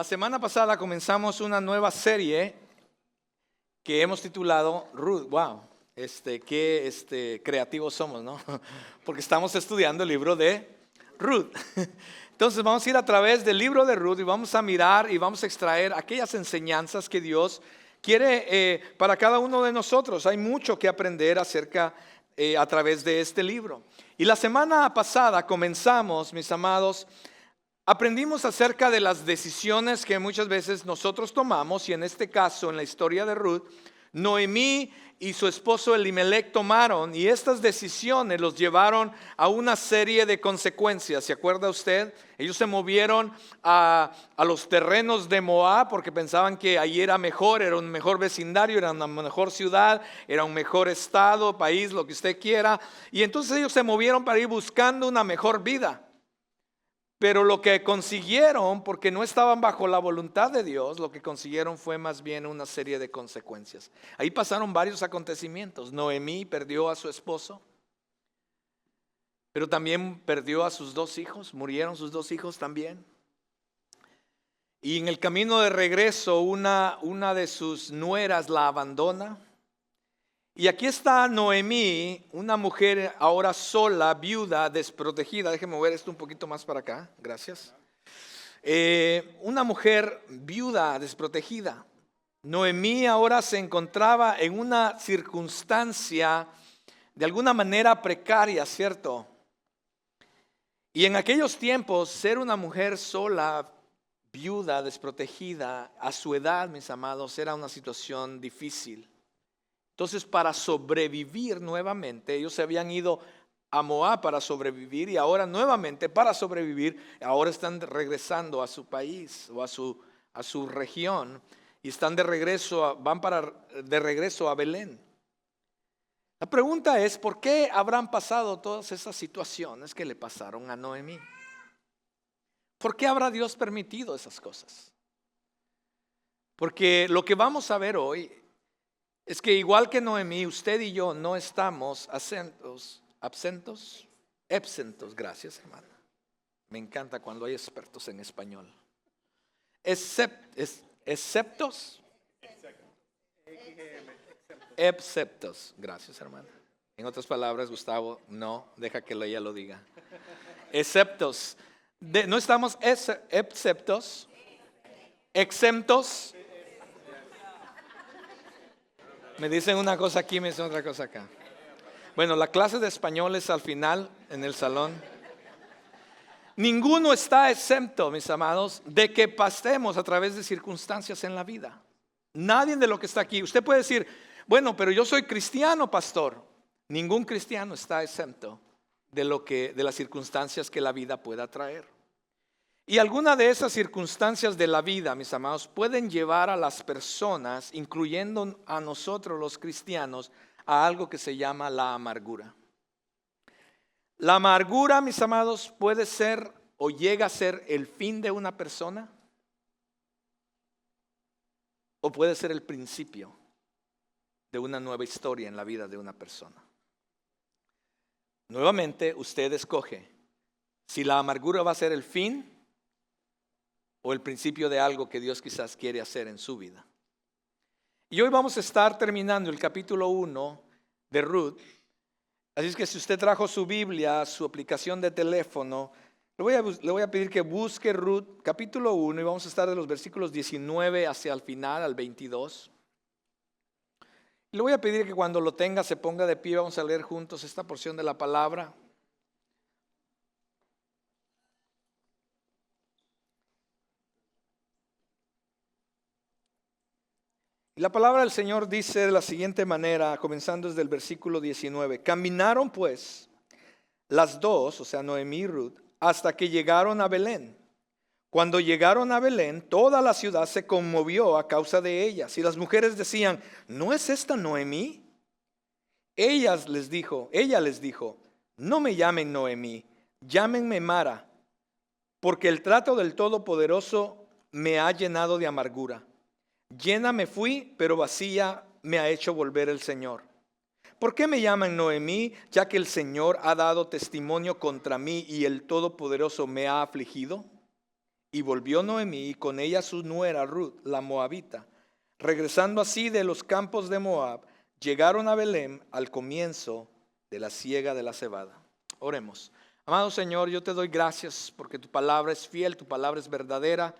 La semana pasada comenzamos una nueva serie que hemos titulado Ruth. Wow, qué creativos somos, ¿no? Porque estamos estudiando el libro de Ruth. Entonces vamos a ir a través del libro de Ruth y vamos a mirar y vamos a extraer aquellas enseñanzas que Dios quiere para cada uno de nosotros. Hay mucho que aprender acerca a través de este libro. Y la semana pasada comenzamos, mis amados, aprendimos acerca de las decisiones que muchas veces nosotros tomamos, y en este caso, en la historia de Ruth, Noemí y su esposo Elimelech tomaron, y estas decisiones los llevaron a una serie de consecuencias. ¿Se acuerda usted? Ellos se movieron a los terrenos de Moab porque pensaban que allí era mejor, era un mejor vecindario, era una mejor ciudad, era un mejor estado, país, lo que usted quiera. Y entonces ellos se movieron para ir buscando una mejor vida. Pero lo que consiguieron, porque no estaban bajo la voluntad de Dios, lo que consiguieron fue más bien una serie de consecuencias. Ahí pasaron varios acontecimientos. Noemí perdió a su esposo, pero también perdió a sus dos hijos, murieron sus dos hijos también. Y en el camino de regreso, una de sus nueras la abandona. Y aquí está Noemí, una mujer ahora sola, viuda, desprotegida. Déjeme mover esto un poquito más para acá, gracias. Una mujer viuda, desprotegida. Noemí ahora se encontraba en una circunstancia de alguna manera precaria, ¿cierto? Y en aquellos tiempos, ser una mujer sola, viuda, desprotegida, a su edad, mis amados, era una situación difícil. Entonces, para sobrevivir nuevamente, ellos se habían ido a Moab para sobrevivir, y ahora nuevamente para sobrevivir, ahora están regresando a su país o a su región, y están de regreso, de regreso a Belén. La pregunta es, ¿por qué habrán pasado todas esas situaciones que le pasaron a Noemí? ¿Por qué habrá Dios permitido esas cosas? Porque lo que vamos a ver hoy es que igual que Noemí, usted y yo no estamos absentos, gracias hermana. Me encanta cuando hay expertos en español. Exceptos, gracias hermana. En otras palabras, Gustavo, no, deja que ella lo diga. Exceptos, no estamos exceptos, exentos. Me dicen una cosa aquí, me dicen otra cosa acá. Bueno, la clase de español es al final, en el salón. Ninguno está exento, mis amados, de que pasemos a través de circunstancias en la vida. Nadie de lo que está aquí. Usted puede decir, bueno, pero yo soy cristiano, pastor. Ningún cristiano está exento de las circunstancias que la vida pueda traer. Y algunas de esas circunstancias de la vida, mis amados, pueden llevar a las personas, incluyendo a nosotros los cristianos, a algo que se llama la amargura. La amargura, mis amados, puede ser o llega a ser el fin de una persona, o puede ser el principio de una nueva historia en la vida de una persona. Nuevamente, usted escoge si la amargura va a ser el fin o el principio de algo que Dios quizás quiere hacer en su vida. Y hoy vamos a estar terminando el capítulo 1 de Ruth. Así es que si usted trajo su Biblia, su aplicación de teléfono, le voy a pedir que busque Ruth capítulo 1, y vamos a estar de los versículos 19 hacia el final, al 22. Y le voy a pedir que cuando lo tenga se ponga de pie. Vamos a leer juntos esta porción de la palabra. Y la palabra del Señor dice de la siguiente manera, comenzando desde el versículo 19. Caminaron pues las dos, o sea, Noemí y Ruth, hasta que llegaron a Belén. Cuando llegaron a Belén, toda la ciudad se conmovió a causa de ellas. Y las mujeres decían, ¿no es esta Noemí? Ella les dijo, no me llamen Noemí, llámenme Mara, porque el trato del Todopoderoso me ha llenado de amargura. Llena me fui, pero vacía me ha hecho volver el Señor. ¿Por qué me llaman Noemí, ya que el Señor ha dado testimonio contra mí y el Todopoderoso me ha afligido? Y volvió Noemí y con ella su nuera Ruth, la moabita. Regresando así de los campos de Moab, llegaron a Belén al comienzo de la siega de la cebada. Oremos. Amado Señor, yo te doy gracias porque tu palabra es fiel, tu palabra es verdadera.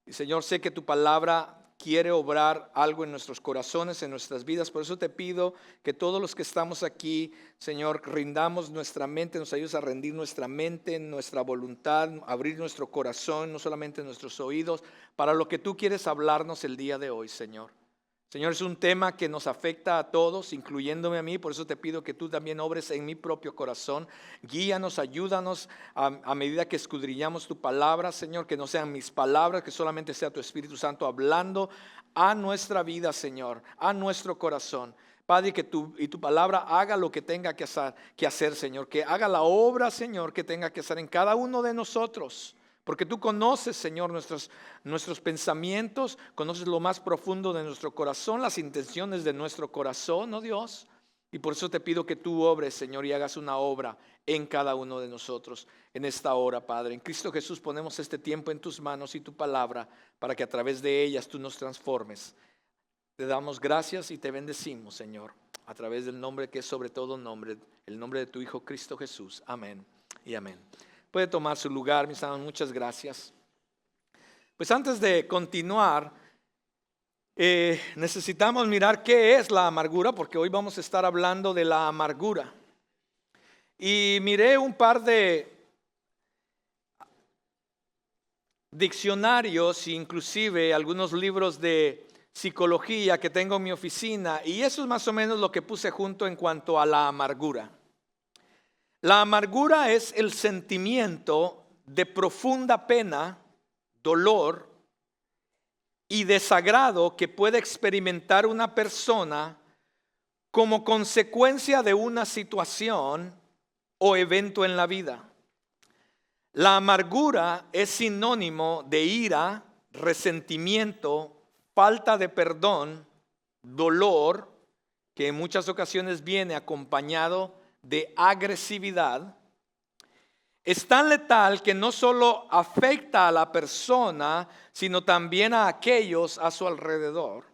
Y Señor, sé que tu palabra quiere obrar algo en nuestros corazones, en nuestras vidas. Por eso te pido que todos los que estamos aquí, Señor, rindamos nuestra mente, nos ayudes a rendir nuestra mente, nuestra voluntad, abrir nuestro corazón, no solamente nuestros oídos, para lo que tú quieres hablarnos el día de hoy, Señor. Señor, es un tema que nos afecta a todos, incluyéndome a mí, por eso te pido que tú también obres en mi propio corazón. Guíanos, ayúdanos a medida que escudriñamos tu palabra, Señor, que no sean mis palabras, que solamente sea tu Espíritu Santo hablando a nuestra vida, Señor, a nuestro corazón. Padre, que tu palabra haga lo que tenga que hacer, Señor, que haga la obra, Señor, que tenga que hacer en cada uno de nosotros. Porque tú conoces, Señor, nuestros pensamientos, conoces lo más profundo de nuestro corazón, las intenciones de nuestro corazón, ¿no, Dios? Y por eso te pido que tú obres, Señor, y hagas una obra en cada uno de nosotros en esta hora, Padre. En Cristo Jesús ponemos este tiempo en tus manos y tu palabra para que a través de ellas tú nos transformes. Te damos gracias y te bendecimos, Señor, a través del nombre que es sobre todo nombre, el nombre de tu Hijo Cristo Jesús. Amén y amén. Puede tomar su lugar, mis amados, muchas gracias. Pues antes de continuar, necesitamos mirar qué es la amargura, porque hoy vamos a estar hablando de la amargura. Y miré un par de diccionarios, inclusive algunos libros de psicología que tengo en mi oficina, y eso es más o menos lo que puse junto en cuanto a la amargura. La amargura es el sentimiento de profunda pena, dolor y desagrado que puede experimentar una persona como consecuencia de una situación o evento en la vida. La amargura es sinónimo de ira, resentimiento, falta de perdón, dolor, que en muchas ocasiones viene acompañado de agresividad. Es tan letal que no solo afecta a la persona, sino también a aquellos a su alrededor.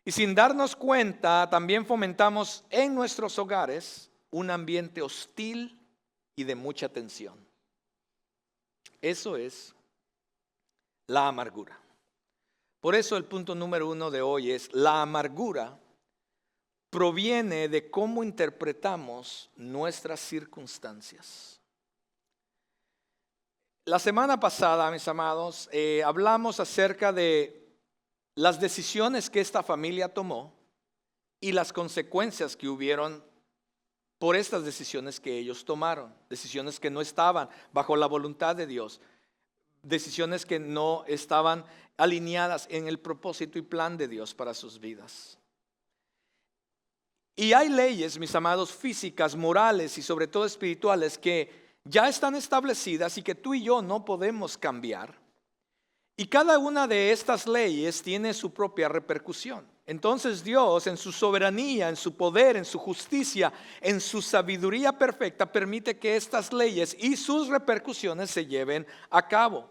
Y sin darnos cuenta, también fomentamos en nuestros hogares un ambiente hostil y de mucha tensión. Eso es la amargura. Por eso el punto número 1 de hoy es: la amargura proviene de cómo interpretamos nuestras circunstancias. La semana pasada, mis amados, hablamos acerca de las decisiones que esta familia tomó y las consecuencias que hubieron por estas decisiones que ellos tomaron. Decisiones que no estaban bajo la voluntad de Dios. Decisiones que no estaban alineadas en el propósito y plan de Dios para sus vidas. Y hay leyes, mis amados, físicas, morales y sobre todo espirituales que ya están establecidas y que tú y yo no podemos cambiar. Y cada una de estas leyes tiene su propia repercusión. Entonces Dios, en su soberanía, en su poder, en su justicia, en su sabiduría perfecta, permite que estas leyes y sus repercusiones se lleven a cabo.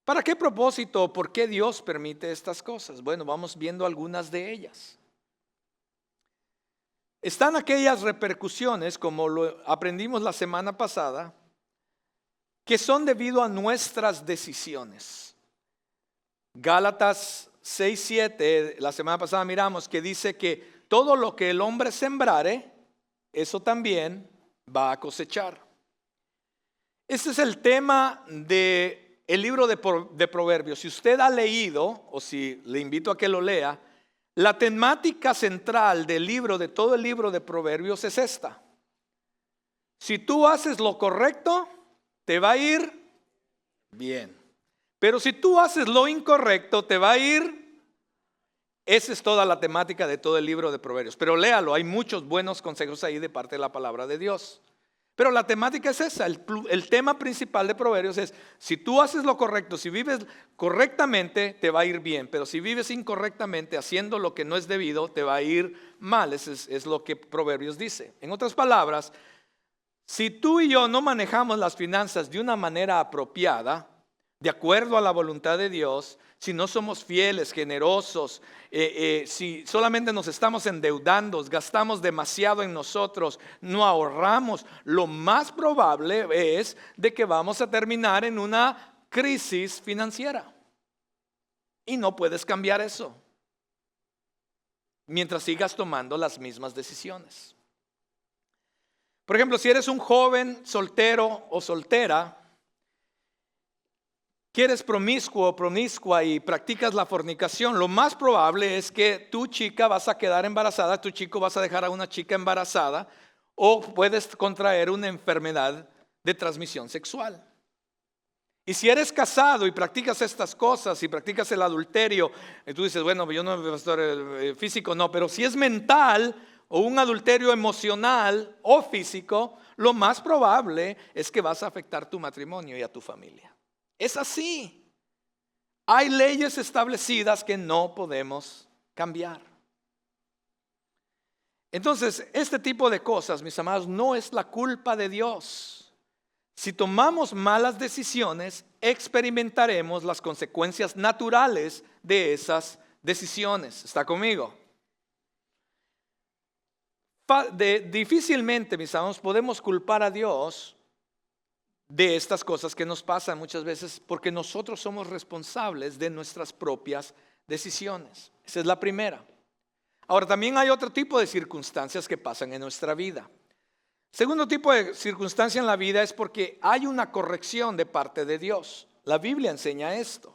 ¿Para qué propósito? ¿Por qué Dios permite estas cosas? Bueno, vamos viendo algunas de ellas. Están aquellas repercusiones, como lo aprendimos la semana pasada, que son debido a nuestras decisiones. Gálatas 6:7, la semana pasada miramos que dice que todo lo que el hombre sembrare, eso también va a cosechar. Este es el tema del libro de Proverbios. Si usted ha leído, o si le invito a que lo lea, la temática central del libro, de todo el libro de Proverbios es esta: si tú haces lo correcto, te va a ir bien. Pero si tú haces lo incorrecto, te va a ir. Esa es toda la temática de todo el libro de Proverbios. Pero léalo, hay muchos buenos consejos ahí de parte de la palabra de Dios. Pero la temática es esa, el tema principal de Proverbios es: si tú haces lo correcto, si vives correctamente, te va a ir bien. Pero si vives incorrectamente, haciendo lo que no es debido, te va a ir mal. Eso es lo que Proverbios dice. En otras palabras, Si tú y yo no manejamos las finanzas de una manera apropiada, de acuerdo a la voluntad de Dios, si no somos fieles, generosos, si solamente nos estamos endeudando, gastamos demasiado en nosotros, no ahorramos, lo más probable es de que vamos a terminar en una crisis financiera. Y no puedes cambiar eso mientras sigas tomando las mismas decisiones. Por ejemplo, si eres un joven soltero o soltera, que eres promiscuo o promiscua y practicas la fornicación, lo más probable es que tu chica vas a quedar embarazada, tu chico vas a dejar a una chica embarazada, o puedes contraer una enfermedad de transmisión sexual. Y si eres casado y practicas estas cosas y practicas el adulterio, y tú dices, bueno, yo no pastor físico, no, pero si es mental o un adulterio emocional o físico, lo más probable es que vas a afectar tu matrimonio y a tu familia. Es así. Hay leyes establecidas que no podemos cambiar. Entonces, este tipo de cosas, mis amados, no es la culpa de Dios. Si tomamos malas decisiones, experimentaremos las consecuencias naturales de esas decisiones. ¿Está conmigo? Difícilmente, mis amados, podemos culpar a Dios de estas cosas que nos pasan muchas veces porque nosotros somos responsables de nuestras propias decisiones. Esa es la primera. Ahora, también hay otro tipo de circunstancias que pasan en nuestra vida. Segundo tipo de circunstancia en la vida es porque hay una corrección de parte de Dios. La Biblia enseña esto.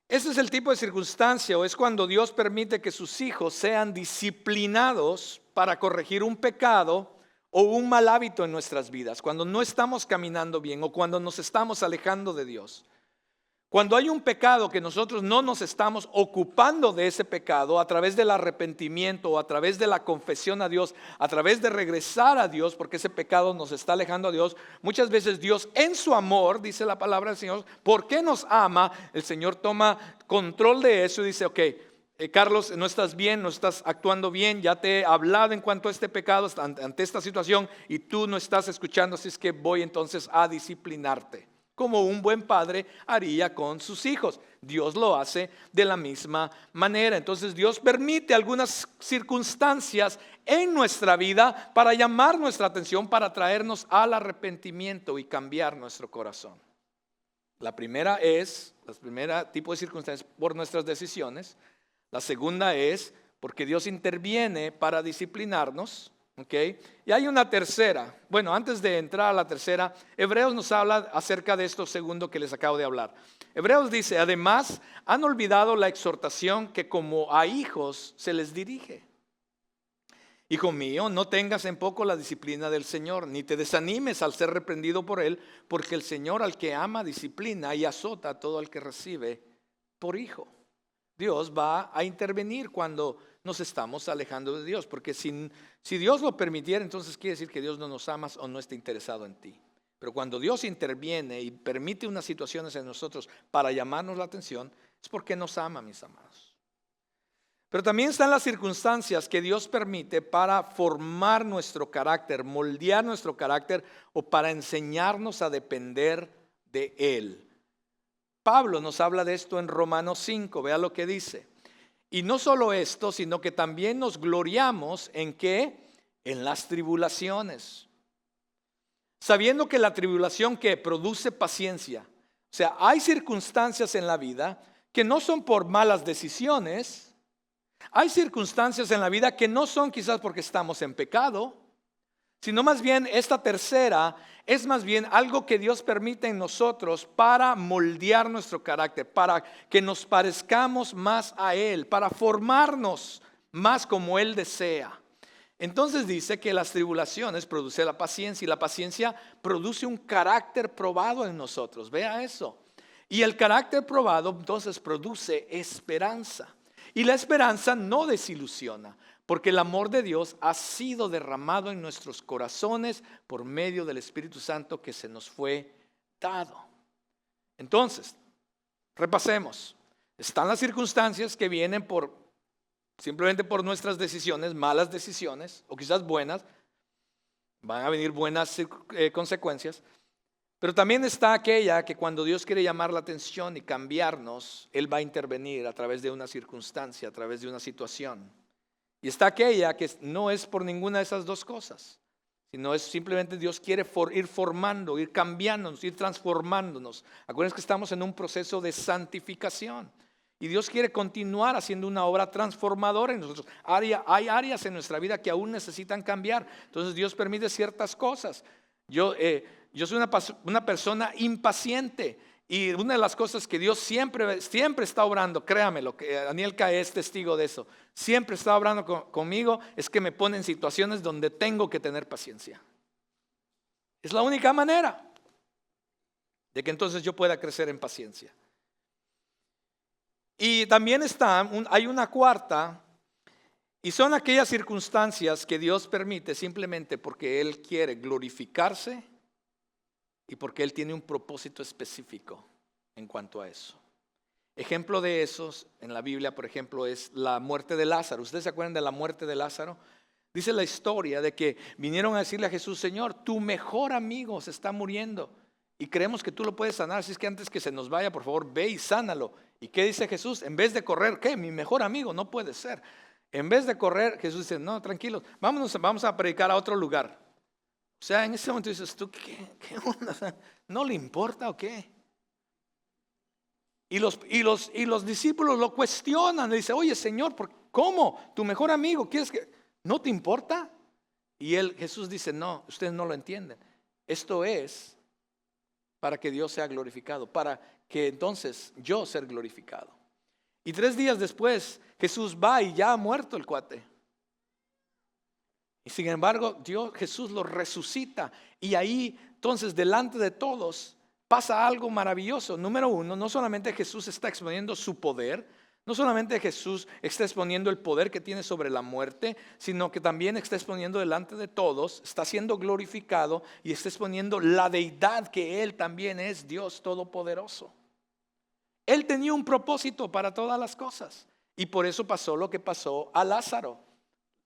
Ese es el tipo de circunstancia, o es cuando Dios permite que sus hijos sean disciplinados para corregir un pecado o un mal hábito en nuestras vidas, cuando no estamos caminando bien o cuando nos estamos alejando de Dios. Cuando hay un pecado que nosotros no nos estamos ocupando de ese pecado a través del arrepentimiento o a través de la confesión a Dios, a través de regresar a Dios porque ese pecado nos está alejando a Dios, muchas veces Dios en su amor, dice la palabra del Señor, porque nos ama, el Señor toma control de eso y dice, ok, Carlos, no estás bien, no estás actuando bien, ya te he hablado en cuanto a este pecado, ante esta situación y tú no estás escuchando, así es que voy entonces a disciplinarte, como un buen padre haría con sus hijos. Dios lo hace de la misma manera. Entonces Dios permite algunas circunstancias en nuestra vida para llamar nuestra atención, para traernos al arrepentimiento y cambiar nuestro corazón. La primera tipo de circunstancias por nuestras decisiones. La segunda es porque Dios interviene para disciplinarnos, ¿ok? Y hay una tercera. Bueno, antes de entrar a la tercera, Hebreos nos habla acerca de esto segundo que les acabo de hablar. Hebreos dice, además, han olvidado la exhortación que como a hijos se les dirige. Hijo mío, no tengas en poco la disciplina del Señor, ni te desanimes al ser reprendido por Él, porque el Señor al que ama disciplina y azota a todo el que recibe por hijo. Dios va a intervenir cuando nos estamos alejando de Dios, porque si Dios lo permitiera, entonces quiere decir que Dios no nos ama o no está interesado en ti. Pero cuando Dios interviene y permite unas situaciones en nosotros para llamarnos la atención, es porque nos ama, mis amados. Pero también están las circunstancias que Dios permite para formar nuestro carácter, moldear nuestro carácter o para enseñarnos a depender de Él. Pablo nos habla de esto en Romanos 5, vea lo que dice. Y no solo esto, sino que también nos gloriamos en ¿qué? En las tribulaciones. Sabiendo que la tribulación que produce paciencia. O sea, hay circunstancias en la vida que no son por malas decisiones. Hay circunstancias en la vida que no son quizás porque estamos en pecado, sino más bien esta tercera es más bien algo que Dios permite en nosotros para moldear nuestro carácter, para que nos parezcamos más a Él, para formarnos más como Él desea. Entonces dice que las tribulaciones producen la paciencia y la paciencia produce un carácter probado en nosotros. Vea eso. Y el carácter probado entonces produce esperanza. Y la esperanza no desilusiona, porque el amor de Dios ha sido derramado en nuestros corazones por medio del Espíritu Santo que se nos fue dado. Entonces, repasemos. Están las circunstancias que vienen simplemente por nuestras decisiones, malas decisiones, o quizás buenas. van a venir buenas consecuencias. Pero también está aquella que cuando Dios quiere llamar la atención y cambiarnos, Él va a intervenir a través de una circunstancia, a través de una situación. Y está aquella que no es por ninguna de esas dos cosas, sino es simplemente Dios quiere ir formando, ir cambiándonos, ir transformándonos. Acuérdense que estamos en un proceso de santificación. Y Dios quiere continuar haciendo una obra transformadora en nosotros. Hay áreas en nuestra vida que aún necesitan cambiar. Entonces Dios permite ciertas cosas. Yo soy una persona impaciente. Y una de las cosas que Dios siempre está obrando, créamelo, que Daniel Cae es testigo de eso, siempre está obrando conmigo, es que me pone en situaciones donde tengo que tener paciencia. Es la única manera de que entonces yo pueda crecer en paciencia. Y también hay una cuarta, y son aquellas circunstancias que Dios permite simplemente porque Él quiere glorificarse y porque Él tiene un propósito específico en cuanto a eso. Ejemplo de esos en la Biblia, por ejemplo, es la muerte de Lázaro. ¿Ustedes se acuerdan de la muerte de Lázaro? Dice la historia de que vinieron a decirle a Jesús: Señor, tu mejor amigo se está muriendo y creemos que tú lo puedes sanar. Así es que antes que se nos vaya, por favor, ve y sánalo. ¿Y qué dice Jesús? En vez de correr, ¿qué? Mi mejor amigo, no puede ser. En vez de correr, Jesús dice: no, tranquilos, vamos a predicar a otro lugar. O sea, en ese momento dices tú: ¿qué onda? ¿No le importa o qué? Y los discípulos lo cuestionan. Le dice: oye, Señor, ¿cómo? Tu mejor amigo, ¿quieres que no te importa? Y Jesús dice: no, ustedes no lo entienden. Esto es para que Dios sea glorificado, para que entonces yo sea glorificado. Y 3 días después Jesús va y ya ha muerto el cuate. Y sin embargo Jesús lo resucita. Y ahí entonces delante de todos pasa algo maravilloso. Número 1, no solamente Jesús está exponiendo su poder, no solamente Jesús está exponiendo el poder que tiene sobre la muerte, sino que también está exponiendo delante de todos, está siendo glorificado y está exponiendo la deidad que Él también es, Dios Todopoderoso. Él tenía un propósito para todas las cosas y por eso pasó lo que pasó a Lázaro.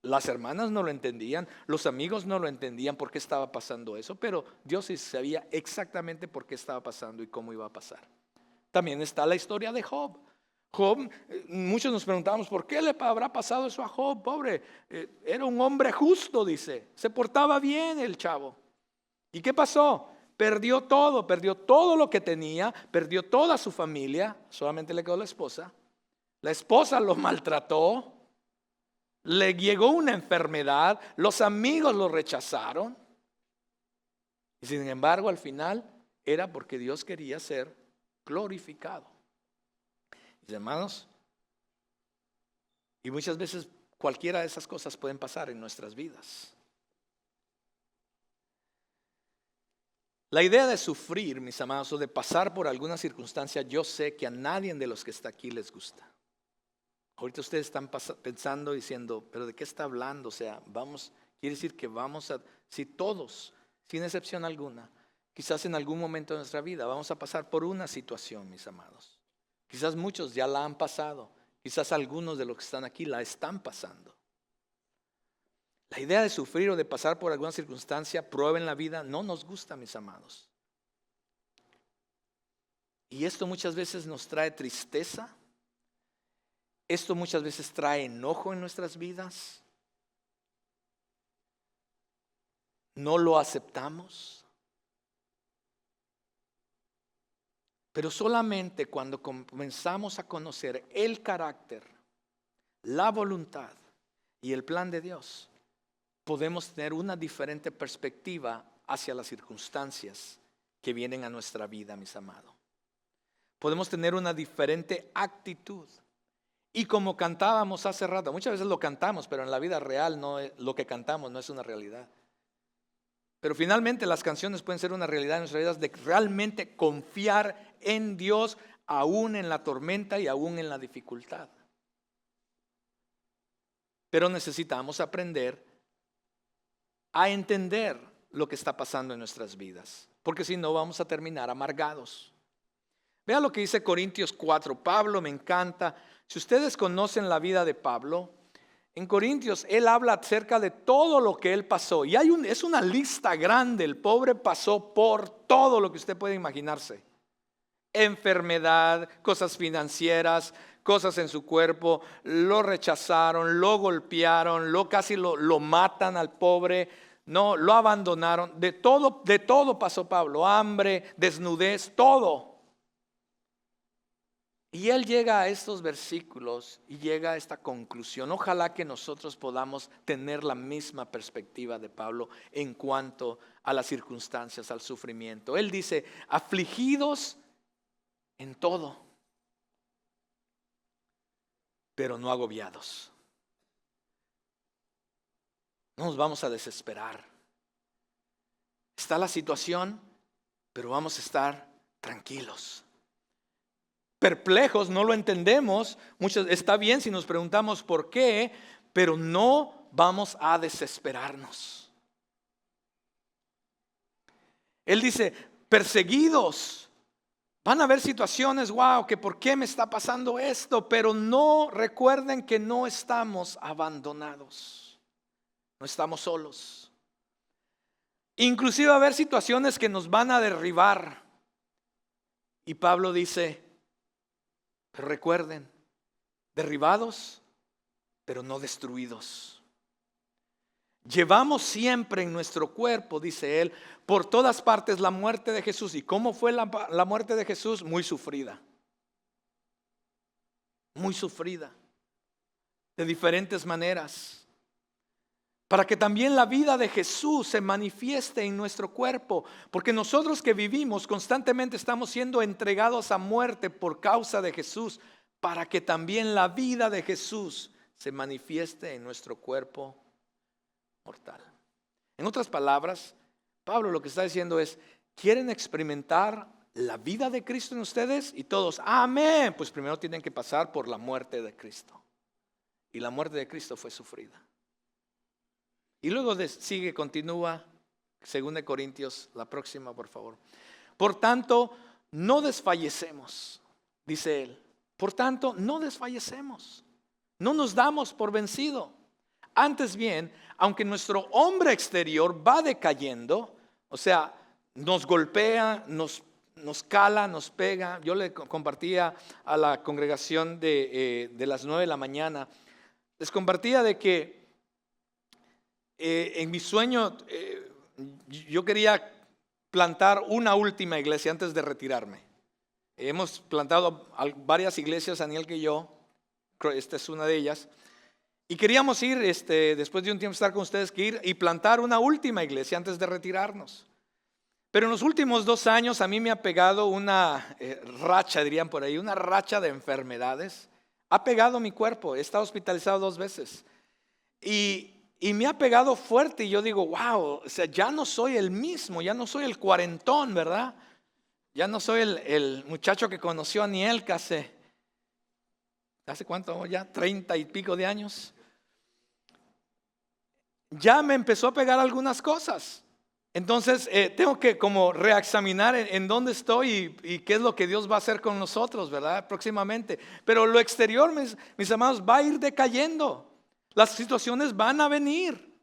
Las hermanas no lo entendían, los amigos no lo entendían por qué estaba pasando eso, pero Dios sí sabía exactamente por qué estaba pasando y cómo iba a pasar. También está la historia de Job. Job, muchos nos preguntamos: ¿por qué le habrá pasado eso a Job? Pobre, era un hombre justo, dice, se portaba bien el chavo. ¿Y qué pasó? Perdió todo lo que tenía, perdió toda su familia, solamente le quedó la esposa. La esposa lo maltrató, le llegó una enfermedad, los amigos lo rechazaron. Y sin embargo, al final era porque Dios quería ser glorificado. Mis hermanos, y muchas veces cualquiera de esas cosas pueden pasar en nuestras vidas. La idea de sufrir, mis amados, o de pasar por alguna circunstancia, yo sé que a nadie de los que está aquí les gusta. Ahorita ustedes están pensando, diciendo: ¿pero de qué está hablando? O sea, quiere decir que si todos, sin excepción alguna, quizás en algún momento de nuestra vida vamos a pasar por una situación, mis amados. Quizás muchos ya la han pasado, quizás algunos de los que están aquí la están pasando. La idea de sufrir o de pasar por alguna circunstancia, prueba en la vida, no nos gusta, mis amados. Y esto muchas veces nos trae tristeza. Esto muchas veces trae enojo en nuestras vidas. No lo aceptamos. Pero solamente cuando comenzamos a conocer el carácter, la voluntad y el plan de Dios, podemos tener una diferente perspectiva hacia las circunstancias que vienen a nuestra vida, mis amados. Podemos tener una diferente actitud. Y como cantábamos hace rato, muchas veces lo cantamos, pero en la vida real lo que cantamos no es una realidad. Pero finalmente las canciones pueden ser una realidad en nuestras vidas, de realmente confiar en Dios aún en la tormenta y aún en la dificultad. Pero necesitamos aprender a entender lo que está pasando en nuestras vidas, porque si no vamos a terminar amargados. Vea lo que dice Corintios 4. Pablo me encanta. Si ustedes conocen la vida de Pablo, en Corintios, él habla acerca de todo lo que él pasó. Y es una lista grande. El pobre pasó por todo lo que usted puede imaginarse. Enfermedad, cosas financieras, cosas en su cuerpo. Lo rechazaron, lo golpearon, casi lo matan al pobre. No, lo abandonaron. De todo pasó Pablo. Hambre, desnudez, todo. Y él llega a estos versículos y llega a esta conclusión. Ojalá que nosotros podamos tener la misma perspectiva de Pablo en cuanto a las circunstancias, al sufrimiento. Él dice, afligidos en todo, pero no agobiados. No nos vamos a desesperar. Está la situación, pero vamos a estar tranquilos. Perplejos, no lo entendemos. Está bien si nos preguntamos por qué, pero no vamos a desesperarnos. Él dice, perseguidos. Van a haber situaciones, wow, que por qué me está pasando esto, pero no recuerden que no estamos abandonados. No estamos solos. Inclusive va a haber situaciones que nos van a derribar. Y Pablo dice, pero recuerden, derribados, pero no destruidos. Llevamos siempre en nuestro cuerpo, dice él, por todas partes la muerte de Jesús. ¿Y cómo fue la muerte de Jesús? Muy sufrida. Muy sufrida. De diferentes maneras. Para que también la vida de Jesús se manifieste en nuestro cuerpo. Porque nosotros que vivimos constantemente estamos siendo entregados a muerte por causa de Jesús. Para que también la vida de Jesús se manifieste en nuestro cuerpo mortal. En otras palabras, Pablo lo que está diciendo es, ¿quieren experimentar la vida de Cristo en ustedes? Y todos, amén. Pues primero tienen que pasar por la muerte de Cristo. Y la muerte de Cristo fue sufrida. Y luego continúa, 2 Corintios, la próxima por favor. Por tanto, no desfallecemos, dice él. Por tanto, no desfallecemos. No nos damos por vencido. Antes bien, aunque nuestro hombre exterior va decayendo, o sea, nos golpea, nos cala, nos pega. Yo le compartía a la congregación de las 9 de la mañana, les compartía de que en mi sueño yo quería plantar una última iglesia antes de retirarme. Hemos plantado varias iglesias, Daniel que yo, esta es una de ellas. Y queríamos ir, después de un tiempo estar con ustedes, que ir y plantar una última iglesia antes de retirarnos. Pero en los últimos 2 años a mí me ha pegado una racha, dirían por ahí, una racha de enfermedades. Ha pegado mi cuerpo, he estado hospitalizado 2 veces. Y me ha pegado fuerte y yo digo, wow, o sea, ya no soy el mismo, ya no soy el cuarentón, ¿verdad? Ya no soy el muchacho que conoció a Aniel hace cuánto, ya 30 y pico de años. Ya me empezó a pegar algunas cosas. Entonces tengo que como reexaminar en dónde estoy y qué es lo que Dios va a hacer con nosotros, ¿verdad? Próximamente. Pero lo exterior, mis amados, va a ir decayendo. Las situaciones van a venir.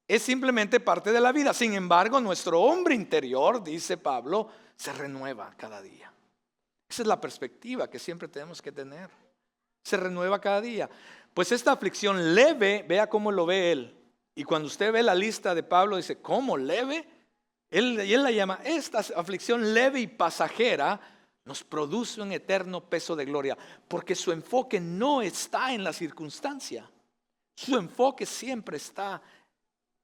Es simplemente parte de la vida. Sin embargo, nuestro hombre interior, dice Pablo, se renueva cada día. Esa es la perspectiva que siempre tenemos que tener. Se renueva cada día. Pues esta aflicción leve, vea cómo lo ve él. Y cuando usted ve la lista de Pablo, dice, ¿cómo leve? Él la llama, esta aflicción leve y pasajera nos produce un eterno peso de gloria. Porque su enfoque no está en la circunstancia. Su enfoque siempre está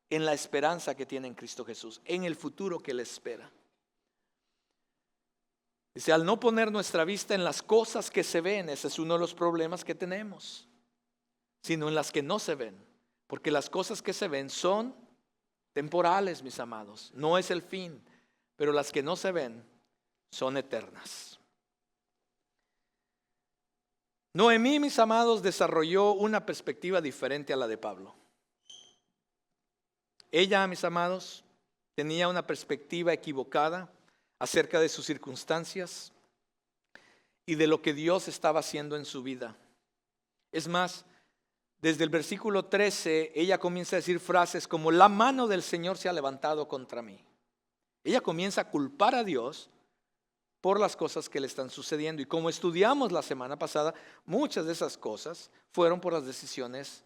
en la esperanza que tiene en Cristo Jesús, en el futuro que le espera. Dice, al no poner nuestra vista en las cosas que se ven, ese es uno de los problemas que tenemos, sino en las que no se ven. Porque las cosas que se ven son temporales, mis amados, no es el fin, pero las que no se ven son eternas. Noemí, mis amados, desarrolló una perspectiva diferente a la de Pablo. Ella, mis amados, tenía una perspectiva equivocada acerca de sus circunstancias y de lo que Dios estaba haciendo en su vida. Es más, desde el versículo 13, ella comienza a decir frases como: la mano del Señor se ha levantado contra mí. Ella comienza a culpar a Dios por las cosas que le están sucediendo. Y como estudiamos la semana pasada, muchas de esas cosas fueron por las decisiones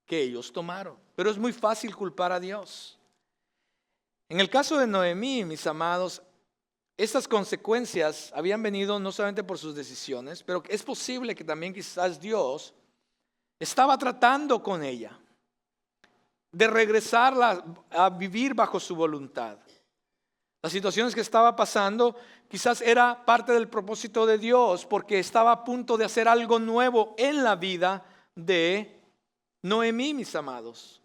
que ellos tomaron. Pero es muy fácil culpar a Dios. En el caso de Noemí, mis amados, estas consecuencias habían venido no solamente por sus decisiones, pero es posible que también quizás Dios estaba tratando con ella de regresarla a vivir bajo su voluntad. Las situaciones que estaba pasando quizás era parte del propósito de Dios, porque estaba a punto de hacer algo nuevo en la vida de Noemí, mis amados.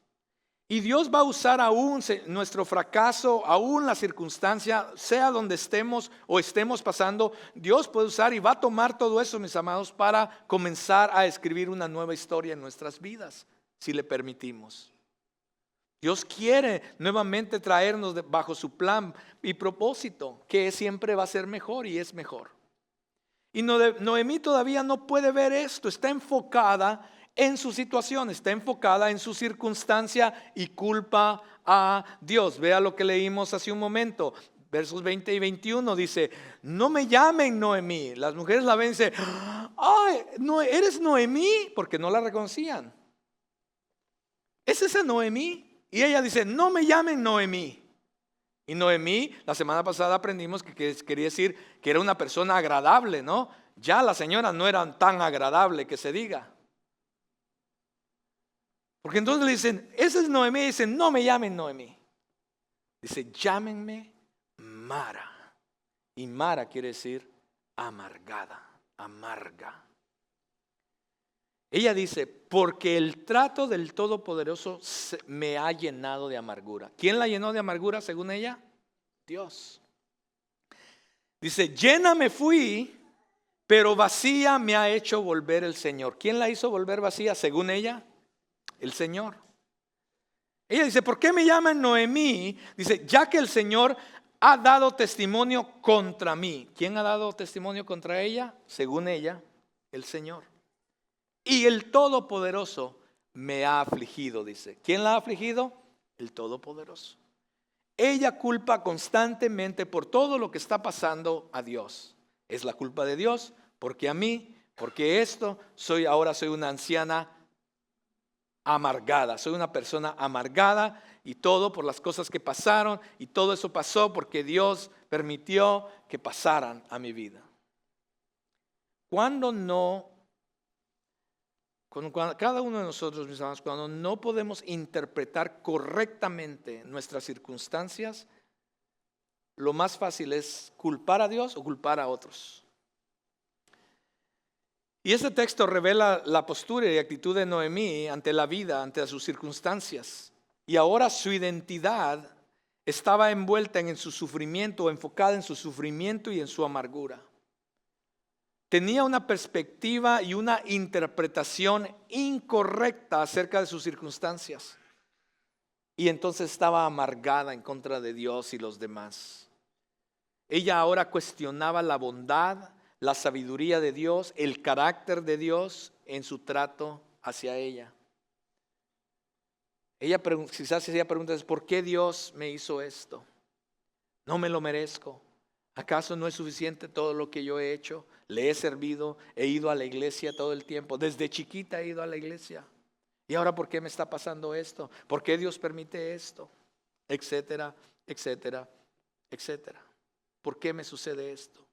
Y Dios va a usar aún nuestro fracaso, aún la circunstancia, sea donde estemos o estemos pasando, Dios puede usar y va a tomar todo eso, mis amados, para comenzar a escribir una nueva historia en nuestras vidas, si le permitimos. Dios quiere nuevamente traernos bajo su plan y propósito, que siempre va a ser mejor y es mejor. Y Noemí todavía no puede ver esto, está enfocada en su situación, está enfocada en su circunstancia y culpa a Dios. Vea lo que leímos hace un momento, versos 20 y 21, dice: no me llamen Noemí. Las mujeres la ven y dicen: ay, no, ¿eres Noemí? Porque no la reconocían. ¿Es esa Noemí? Y ella dice: no me llamen Noemí. Y Noemí, la semana pasada aprendimos que quería decir que era una persona agradable, ¿no? Ya la señora no era tan agradable que se diga. Porque entonces le dicen: esa es Noemí. Y dicen: no me llamen Noemí. Dice: llámenme Mara. Y Mara quiere decir amargada, amarga. Ella dice: porque el trato del Todopoderoso me ha llenado de amargura. ¿Quién la llenó de amargura según ella? Dios. Dice: llena me fui, pero vacía me ha hecho volver el Señor. ¿Quién la hizo volver vacía según ella? El Señor. Ella dice: ¿por qué me llaman Noemí? Dice: ya que el Señor ha dado testimonio contra mí. ¿Quién ha dado testimonio contra ella? Según ella, el Señor. Y el Todopoderoso me ha afligido, dice. ¿Quién la ha afligido? El Todopoderoso. Ella culpa constantemente por todo lo que está pasando a Dios. Es la culpa de Dios, porque a mí, porque ahora soy una anciana amargada. Soy una persona amargada y todo por las cosas que pasaron, y todo eso pasó porque Dios permitió que pasaran a mi vida. Cada uno de nosotros, mis hermanos, cuando no podemos interpretar correctamente nuestras circunstancias, lo más fácil es culpar a Dios o culpar a otros. Y este texto revela la postura y actitud de Noemí ante la vida, ante sus circunstancias. Y ahora su identidad estaba envuelta en su sufrimiento, enfocada en su sufrimiento y en su amargura. Tenía una perspectiva y una interpretación incorrecta acerca de sus circunstancias. Y entonces estaba amargada en contra de Dios y los demás. Ella ahora cuestionaba la bondad, la sabiduría de Dios, el carácter de Dios en su trato hacia ella. Ella quizás ella pregunta: ¿por qué Dios me hizo esto? No me lo merezco. ¿Acaso no es suficiente todo lo que yo he hecho? Le he servido, he ido a la iglesia todo el tiempo. Desde chiquita he ido a la iglesia. ¿Y ahora por qué me está pasando esto? ¿Por qué Dios permite esto? Etcétera, etcétera, etcétera. ¿Por qué me sucede esto?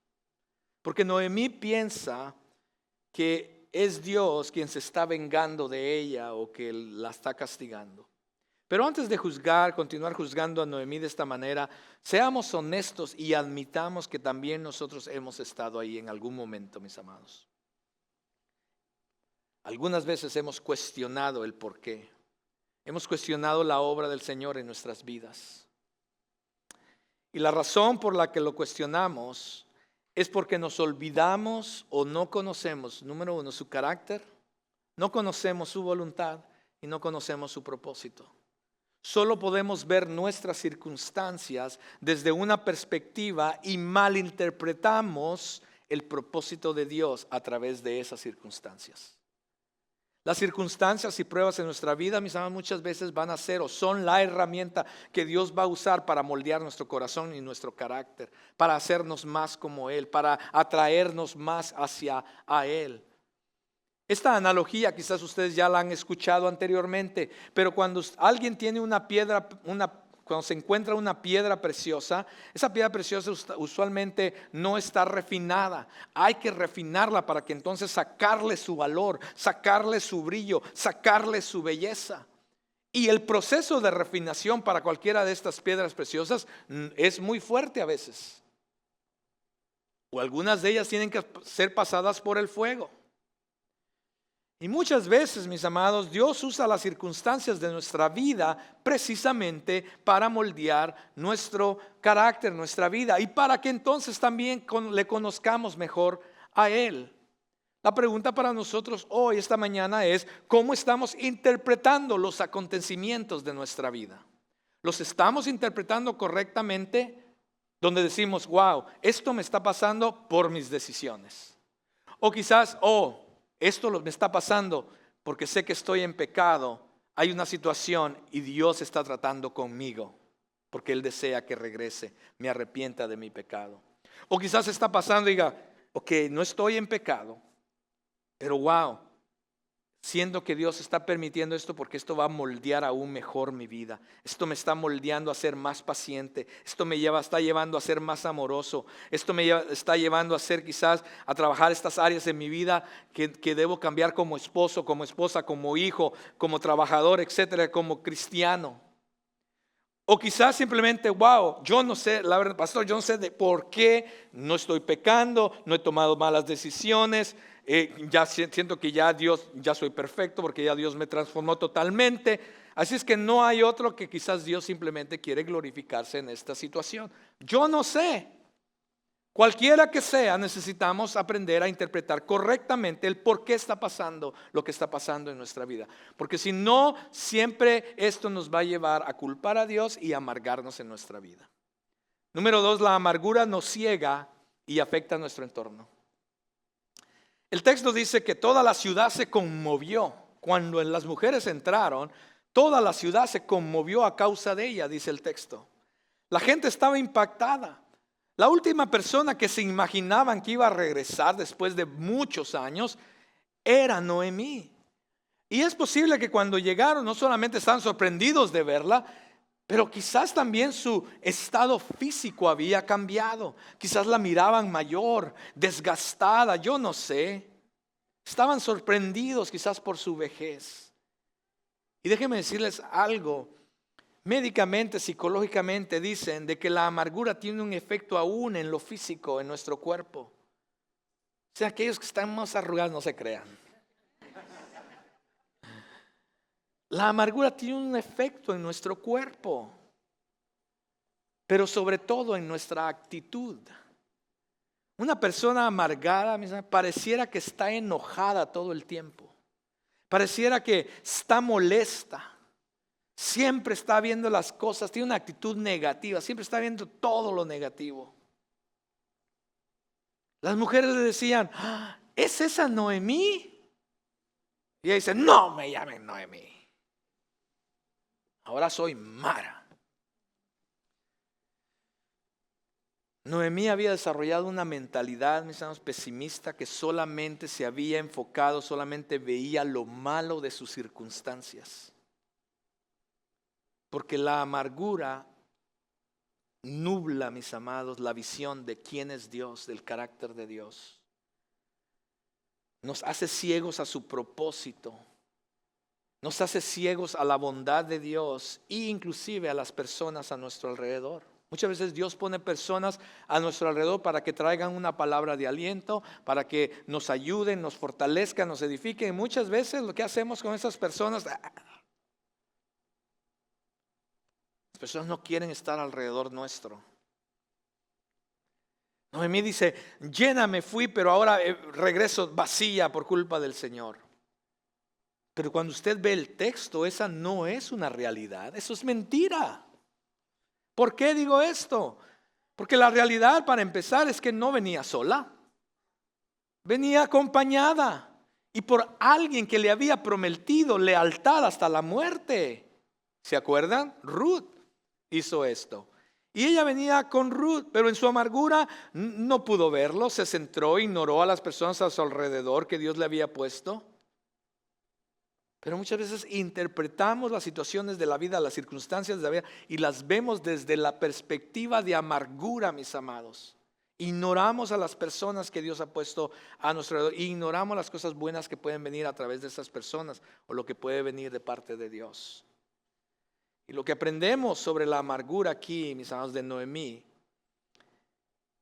Porque Noemí piensa que es Dios quien se está vengando de ella o que la está castigando. Pero antes de continuar juzgando a Noemí de esta manera, seamos honestos y admitamos que también nosotros hemos estado ahí en algún momento, mis amados. Algunas veces hemos cuestionado el porqué. Hemos cuestionado la obra del Señor en nuestras vidas. Y la razón por la que lo cuestionamos es porque nos olvidamos o no conocemos, número uno, su carácter, no conocemos su voluntad y no conocemos su propósito. Solo podemos ver nuestras circunstancias desde una perspectiva y malinterpretamos el propósito de Dios a través de esas circunstancias. Las circunstancias y pruebas en nuestra vida, mis amados, muchas veces van a ser o son la herramienta que Dios va a usar para moldear nuestro corazón y nuestro carácter, para hacernos más como Él, para atraernos más hacia a Él. Esta analogía quizás ustedes ya la han escuchado anteriormente, pero cuando alguien tiene una piedra, cuando se encuentra una piedra preciosa, esa piedra preciosa usualmente no está refinada. Hay que refinarla para que entonces sacarle su valor, sacarle su brillo, sacarle su belleza. Y el proceso de refinación para cualquiera de estas piedras preciosas es muy fuerte a veces. O algunas de ellas tienen que ser pasadas por el fuego. Y muchas veces, mis amados, Dios usa las circunstancias de nuestra vida precisamente para moldear nuestro carácter, nuestra vida, y para que entonces también le conozcamos mejor a Él. La pregunta para nosotros hoy, esta mañana, es: ¿cómo estamos interpretando los acontecimientos de nuestra vida? ¿Los estamos interpretando correctamente? Donde decimos, wow, esto me está pasando por mis decisiones. O quizás, esto me está pasando porque sé que estoy en pecado. Hay una situación y Dios está tratando conmigo porque Él desea que regrese, me arrepienta de mi pecado. O quizás está pasando y diga, ok, no estoy en pecado, pero wow, siento que Dios está permitiendo esto porque esto va a moldear aún mejor mi vida. Esto me está moldeando a ser más paciente. Esto está llevando a ser más amoroso. Esto está llevando a ser quizás a trabajar estas áreas en mi vida que debo cambiar como esposo, como esposa, como hijo, como trabajador, etcétera, como cristiano. O quizás simplemente, wow, yo no sé, la verdad, pastor, yo no sé de por qué no estoy pecando, no he tomado malas decisiones. Ya siento que ya soy perfecto porque ya Dios me transformó totalmente. Así es que no hay otro que quizás Dios simplemente quiere glorificarse en esta situación. Yo no sé. Cualquiera que sea, necesitamos aprender a interpretar correctamente el por qué está pasando lo que está pasando en nuestra vida. Porque si no, siempre esto nos va a llevar a culpar a Dios y amargarnos en nuestra vida. Número 2, la amargura nos ciega y afecta a nuestro entorno. El texto dice que toda la ciudad se conmovió. Cuando las mujeres entraron, toda la ciudad se conmovió a causa de ella, dice el texto. La gente estaba impactada. La última persona que se imaginaban que iba a regresar después de muchos años era Noemí. Y es posible que cuando llegaron no solamente estaban sorprendidos de verla, pero quizás también su estado físico había cambiado. Quizás la miraban mayor, desgastada, yo no sé. Estaban sorprendidos quizás por su vejez. Y déjenme decirles algo. Médicamente, psicológicamente dicen de que la amargura tiene un efecto aún en lo físico, en nuestro cuerpo. O sea, aquellos que están más arrugados no se crean. La amargura tiene un efecto en nuestro cuerpo, pero sobre todo en nuestra actitud. Una persona amargada pareciera que está enojada todo el tiempo. Pareciera que está molesta. Siempre está viendo las cosas, tiene una actitud negativa, siempre está viendo todo lo negativo. Las mujeres le decían, ¿es esa Noemí? Y ella dice, no me llamen Noemí. Ahora soy Mara. Noemí había desarrollado una mentalidad, mis hermanos, pesimista, que solamente se había enfocado, solamente veía lo malo de sus circunstancias. Porque la amargura nubla, mis amados, la visión de quién es Dios, del carácter de Dios. Nos hace ciegos a su propósito. Nos hace ciegos a la bondad de Dios e inclusive a las personas a nuestro alrededor. Muchas veces Dios pone personas a nuestro alrededor para que traigan una palabra de aliento, para que nos ayuden, nos fortalezcan, nos edifiquen. Y muchas veces lo que hacemos con esas personas, las personas no quieren estar alrededor nuestro. Noemí dice, lléname fui, pero ahora regreso vacía por culpa del Señor. Pero cuando usted ve el texto, esa no es una realidad, eso es mentira. ¿Por qué digo esto? Porque la realidad, para empezar, es que no venía sola, venía acompañada. y por alguien que le había prometido lealtad hasta la muerte. ¿Se acuerdan? Ruth hizo esto. Y ella venía con Ruth, pero en su amargura no pudo verlo, se centró, ignoró a las personas a su alrededor que Dios le había puesto. Pero muchas veces interpretamos las situaciones de la vida, las circunstancias de la vida, y las vemos desde la perspectiva de amargura, mis amados. Ignoramos a las personas que Dios ha puesto a nuestro alrededor, ignoramos las cosas buenas que pueden venir a través de esas personas o lo que puede venir de parte de Dios. Y lo que aprendemos sobre la amargura aquí, mis amados, de Noemí,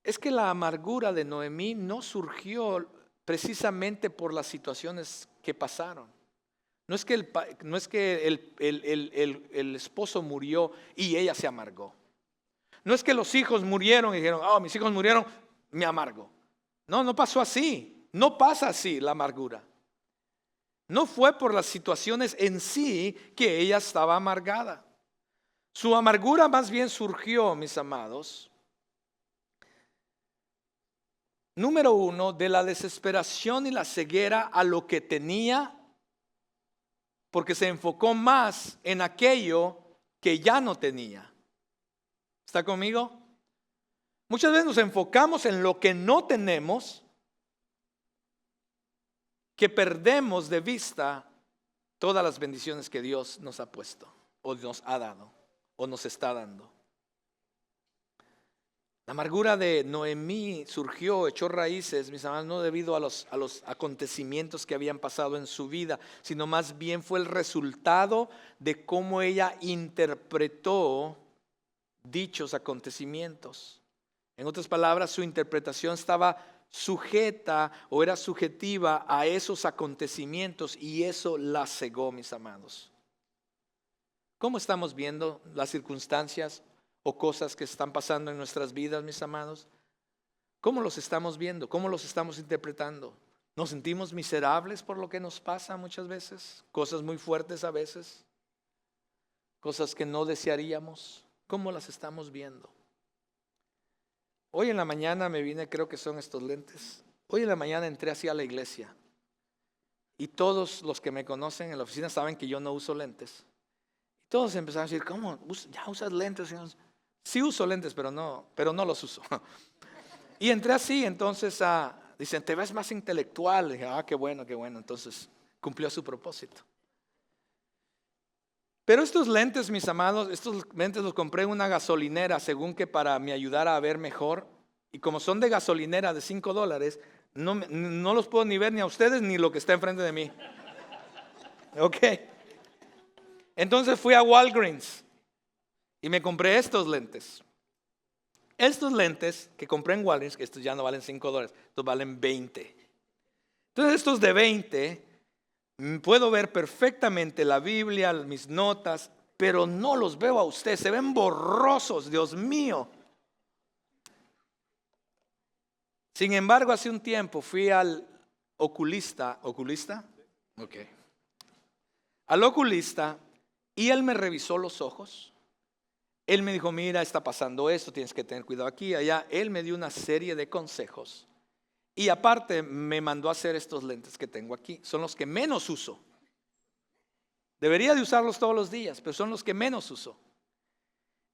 es que la amargura de Noemí no surgió precisamente por las situaciones que pasaron. No es que el esposo murió y ella se amargó. No es que los hijos murieron y dijeron, oh, mis hijos murieron, me amargo. No, no pasó así. No pasa así la amargura. No fue por las situaciones en sí que ella estaba amargada. Su amargura más bien surgió, mis amados, número uno, de la desesperación y la ceguera a lo que tenía, porque se enfocó más en aquello que ya no tenía. ¿Está conmigo? Muchas veces nos enfocamos en lo que no tenemos, que perdemos de vista todas las bendiciones que Dios nos ha puesto o nos ha dado o nos está dando. La amargura de Noemí surgió, echó raíces, mis amados, no debido a los acontecimientos que habían pasado en su vida, sino más bien fue el resultado de cómo ella interpretó dichos acontecimientos. En otras palabras, su interpretación estaba sujeta o era subjetiva a esos acontecimientos y eso la cegó, mis amados. ¿Cómo estamos viendo las circunstancias o cosas que están pasando en nuestras vidas, mis amados? ¿Cómo los estamos viendo? ¿Cómo los estamos interpretando? ¿Nos sentimos miserables por lo que nos pasa muchas veces? Cosas muy fuertes a veces. Cosas que no desearíamos. ¿Cómo las estamos viendo? Hoy en la mañana me vine, creo que son estos lentes. Hoy en la mañana entré hacia la iglesia. Y todos los que me conocen en la oficina saben que yo no uso lentes. Todos empezaron a decir, ¿cómo? ¿Ya usas lentes? Sí uso lentes, pero no los uso. Y entré así, entonces dicen, te ves más intelectual. Y dije, qué bueno. Entonces cumplió su propósito. Pero estos lentes, mis amados, estos lentes los compré en una gasolinera, según que para me ayudar a ver mejor. Y como son de gasolinera de $5, no los puedo ni ver ni a ustedes ni lo que está enfrente de mí. Ok. Entonces fui a Walgreens y me compré estos lentes. Estos lentes que compré en Walgreens, que estos ya no valen $5, estos valen 20. Entonces estos de 20, puedo ver perfectamente la Biblia, mis notas, pero no los veo a ustedes, se ven borrosos, Dios mío. Sin embargo, hace un tiempo fui al oculista, ¿oculista? Ok. Al oculista. Y él me revisó los ojos. Él me dijo, mira, está pasando esto, tienes que tener cuidado aquí, allá. Él me dio una serie de consejos. Y aparte me mandó a hacer estos lentes que tengo aquí. Son los que menos uso. Debería de usarlos todos los días, pero son los que menos uso.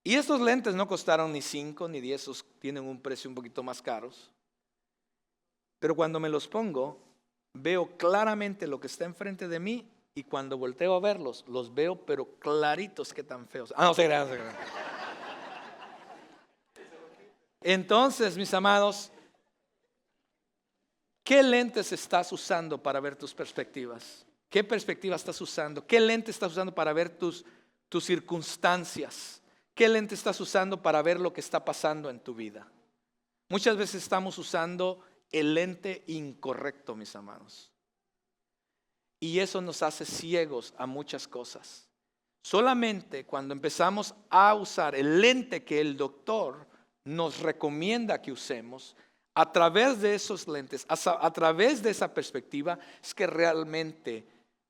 Y estos lentes no costaron ni 5 ni 10, tienen un precio un poquito más caros. Pero cuando me los pongo, veo claramente lo que está enfrente de mí. Y cuando volteo a verlos, los veo pero claritos que tan feos. No se crean. Entonces, mis amados, ¿qué lentes estás usando para ver tus perspectivas? ¿Qué perspectiva estás usando? ¿Qué lente estás usando para ver tus circunstancias? ¿Qué lente estás usando para ver lo que está pasando en tu vida? Muchas veces estamos usando el lente incorrecto, mis amados. Y eso nos hace ciegos a muchas cosas. Solamente cuando empezamos a usar el lente que el doctor nos recomienda que usemos, a través de esos lentes, a través de esa perspectiva, es que realmente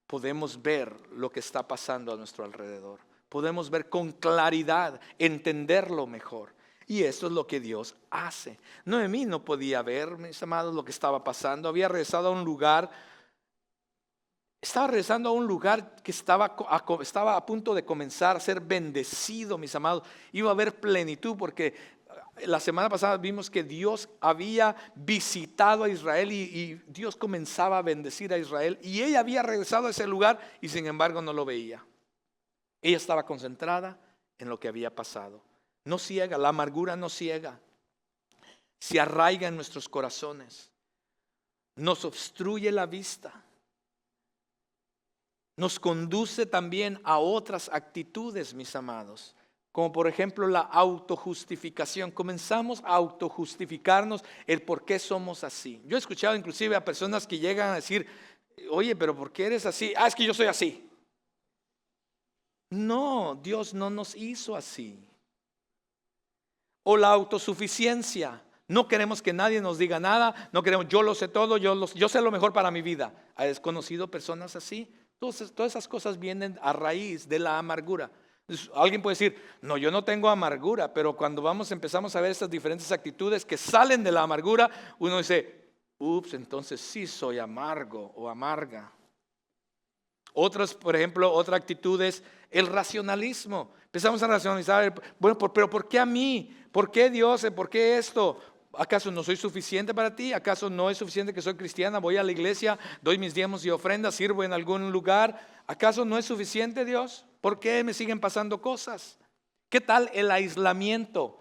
podemos ver lo que está pasando a nuestro alrededor. Podemos ver con claridad, entenderlo mejor. Y eso es lo que Dios hace. Noemí no podía ver, mis amados, lo que estaba pasando. Había regresado a un lugar Estaba regresando a un lugar que estaba a punto de comenzar a ser bendecido, mis amados. Iba a haber plenitud porque la semana pasada vimos que Dios había visitado a Israel y Dios comenzaba a bendecir a Israel. Y ella había regresado a ese lugar y sin embargo no lo veía. Ella estaba concentrada en lo que había pasado. No ciega, la amargura no ciega. Se arraiga en nuestros corazones. Nos obstruye la vista. Nos conduce también a otras actitudes, mis amados, como por ejemplo la autojustificación. Comenzamos a autojustificarnos el por qué somos así. Yo he escuchado inclusive a personas que llegan a decir, oye, pero ¿por qué eres así? Es que yo soy así. No, Dios no nos hizo así. O la autosuficiencia. No queremos que nadie nos diga nada, no queremos, yo lo sé todo, yo sé lo mejor para mi vida. ¿Has conocido personas así? Entonces, todas esas cosas vienen a raíz de la amargura. Alguien puede decir, no, yo no tengo amargura, pero cuando empezamos a ver estas diferentes actitudes que salen de la amargura, uno dice, ups, entonces sí soy amargo o amarga. Otras, por ejemplo, otra actitud es el racionalismo. Empezamos a racionalizar, bueno, pero ¿por qué a mí? ¿Por qué Dios? ¿Por qué esto? ¿Acaso no soy suficiente para ti? ¿Acaso no es suficiente que soy cristiana? Voy a la iglesia, doy mis diezmos y ofrendas, sirvo en algún lugar. ¿Acaso no es suficiente, Dios? ¿Por qué me siguen pasando cosas? ¿Qué tal el aislamiento?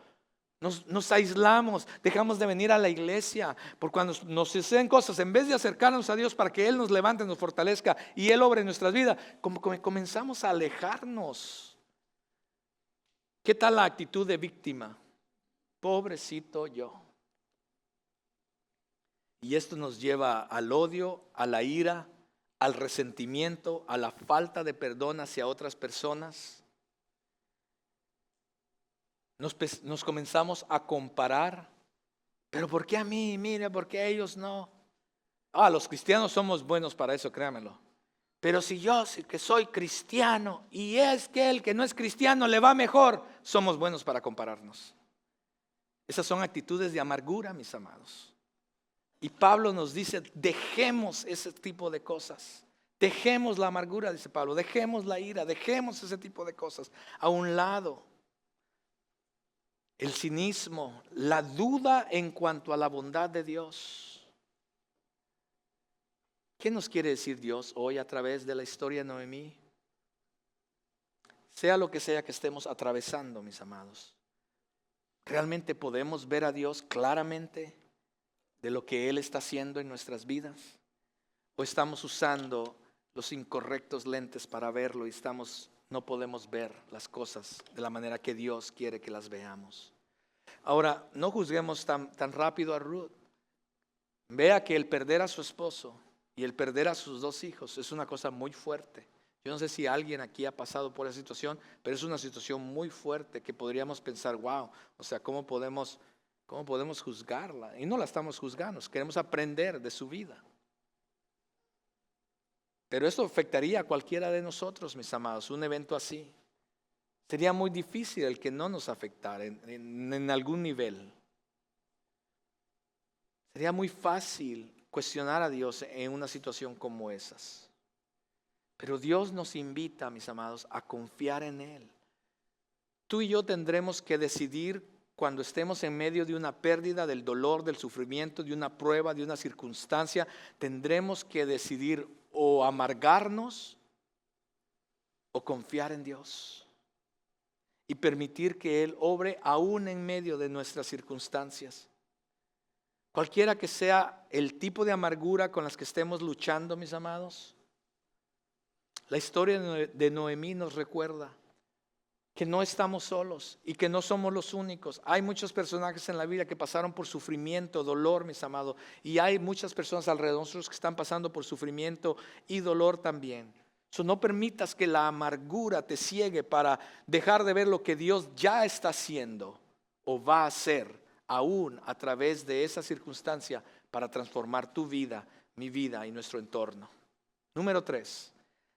Nos aislamos, dejamos de venir a la iglesia, porque cuando nos suceden cosas, en vez de acercarnos a Dios para que Él nos levante, nos fortalezca y Él obre en nuestras vidas, como comenzamos a alejarnos. ¿Qué tal la actitud de víctima? Pobrecito yo. Y esto nos lleva al odio, a la ira, al resentimiento, a la falta de perdón hacia otras personas. Nos comenzamos a comparar. ¿Pero por qué a mí? Mire, ¿por qué a ellos no? Los cristianos somos buenos para eso, créamelo. Pero si yo que soy cristiano y es que el que no es cristiano le va mejor, somos buenos para compararnos. Esas son actitudes de amargura, mis amados. Y Pablo nos dice, dejemos ese tipo de cosas. Dejemos la amargura, dice Pablo, dejemos la ira, dejemos ese tipo de cosas a un lado. El cinismo, la duda en cuanto a la bondad de Dios. ¿Qué nos quiere decir Dios hoy a través de la historia de Noemí? Sea lo que sea que estemos atravesando, mis amados, ¿realmente podemos ver a Dios claramente de lo que Él está haciendo en nuestras vidas? ¿O estamos usando los incorrectos lentes para verlo y no podemos ver las cosas de la manera que Dios quiere que las veamos? Ahora, no juzguemos tan rápido a Ruth. Vea que el perder a su esposo y el perder a sus 2 hijos es una cosa muy fuerte. Yo no sé si alguien aquí ha pasado por esa situación, pero es una situación muy fuerte que podríamos pensar, wow, o sea, ¿cómo podemos juzgarla? Y no la estamos juzgando, queremos aprender de su vida. Pero esto afectaría a cualquiera de nosotros, mis amados, un evento así. Sería muy difícil el que no nos afectara en algún nivel. Sería muy fácil cuestionar a Dios en una situación como esas. Pero Dios nos invita, mis amados, a confiar en Él. Tú y yo tendremos que decidir cuando estemos en medio de una pérdida, del dolor, del sufrimiento, de una prueba, de una circunstancia. Tendremos que decidir o amargarnos o confiar en Dios. Y permitir que Él obre aún en medio de nuestras circunstancias. Cualquiera que sea el tipo de amargura con las que estemos luchando, mis amados, la historia de Noemí nos recuerda que no estamos solos y que no somos los únicos. Hay muchos personajes en la vida que pasaron por sufrimiento, dolor, mis amados, y hay muchas personas alrededor de nosotros que están pasando por sufrimiento y dolor también. No permitas que la amargura te ciegue para dejar de ver lo que Dios ya está haciendo o va a hacer aún a través de esa circunstancia para transformar tu vida, mi vida y nuestro entorno. Número 3,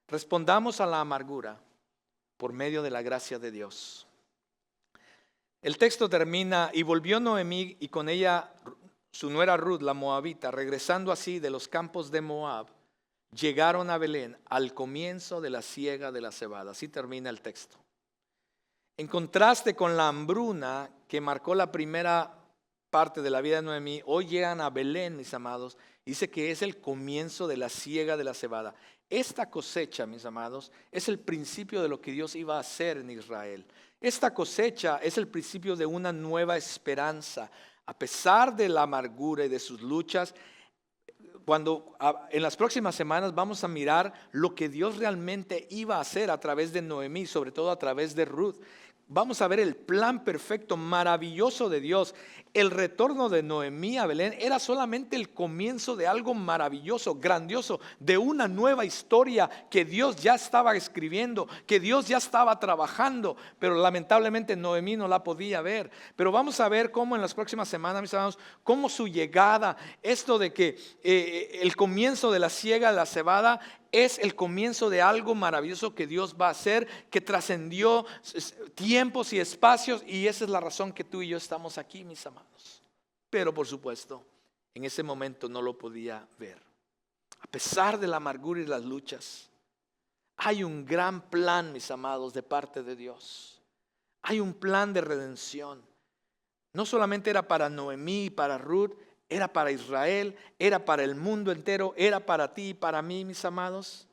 respondamos a la amargura por medio de la gracia de Dios. El texto termina, y volvió Noemí y con ella su nuera Ruth, la moabita, regresando así de los campos de Moab. llegaron a Belén al comienzo de la siega de la cebada. Así termina el texto. En contraste con la hambruna que marcó la primera parte de la vida de Noemí, hoy llegan a Belén, mis amados. Dice que es el comienzo de la siega de la cebada. Esta cosecha, mis amados, es el principio de lo que Dios iba a hacer en Israel. Esta cosecha es el principio de una nueva esperanza. A pesar de la amargura y de sus luchas, en las próximas semanas vamos a mirar lo que Dios realmente iba a hacer a través de Noemí, sobre todo a través de Ruth. Vamos a ver el plan perfecto, maravilloso de Dios. El retorno de Noemí a Belén era solamente el comienzo de algo maravilloso, grandioso, de una nueva historia que Dios ya estaba escribiendo, que Dios ya estaba trabajando, pero lamentablemente Noemí no la podía ver. Pero vamos a ver cómo en las próximas semanas, mis hermanos, cómo su llegada, esto de que el comienzo de la siega de la cebada es el comienzo de algo maravilloso que Dios va a hacer, que trascendió tiempos y espacios, y esa es la razón que tú y yo estamos aquí, mis amados. Pero por supuesto, en ese momento no lo podía ver. A pesar de la amargura y las luchas, hay un gran plan, mis amados, de parte de Dios. Hay un plan de redención. No solamente era para Noemí y para Ruth, era para Israel, era para el mundo entero, era para ti y para mí, mis amados.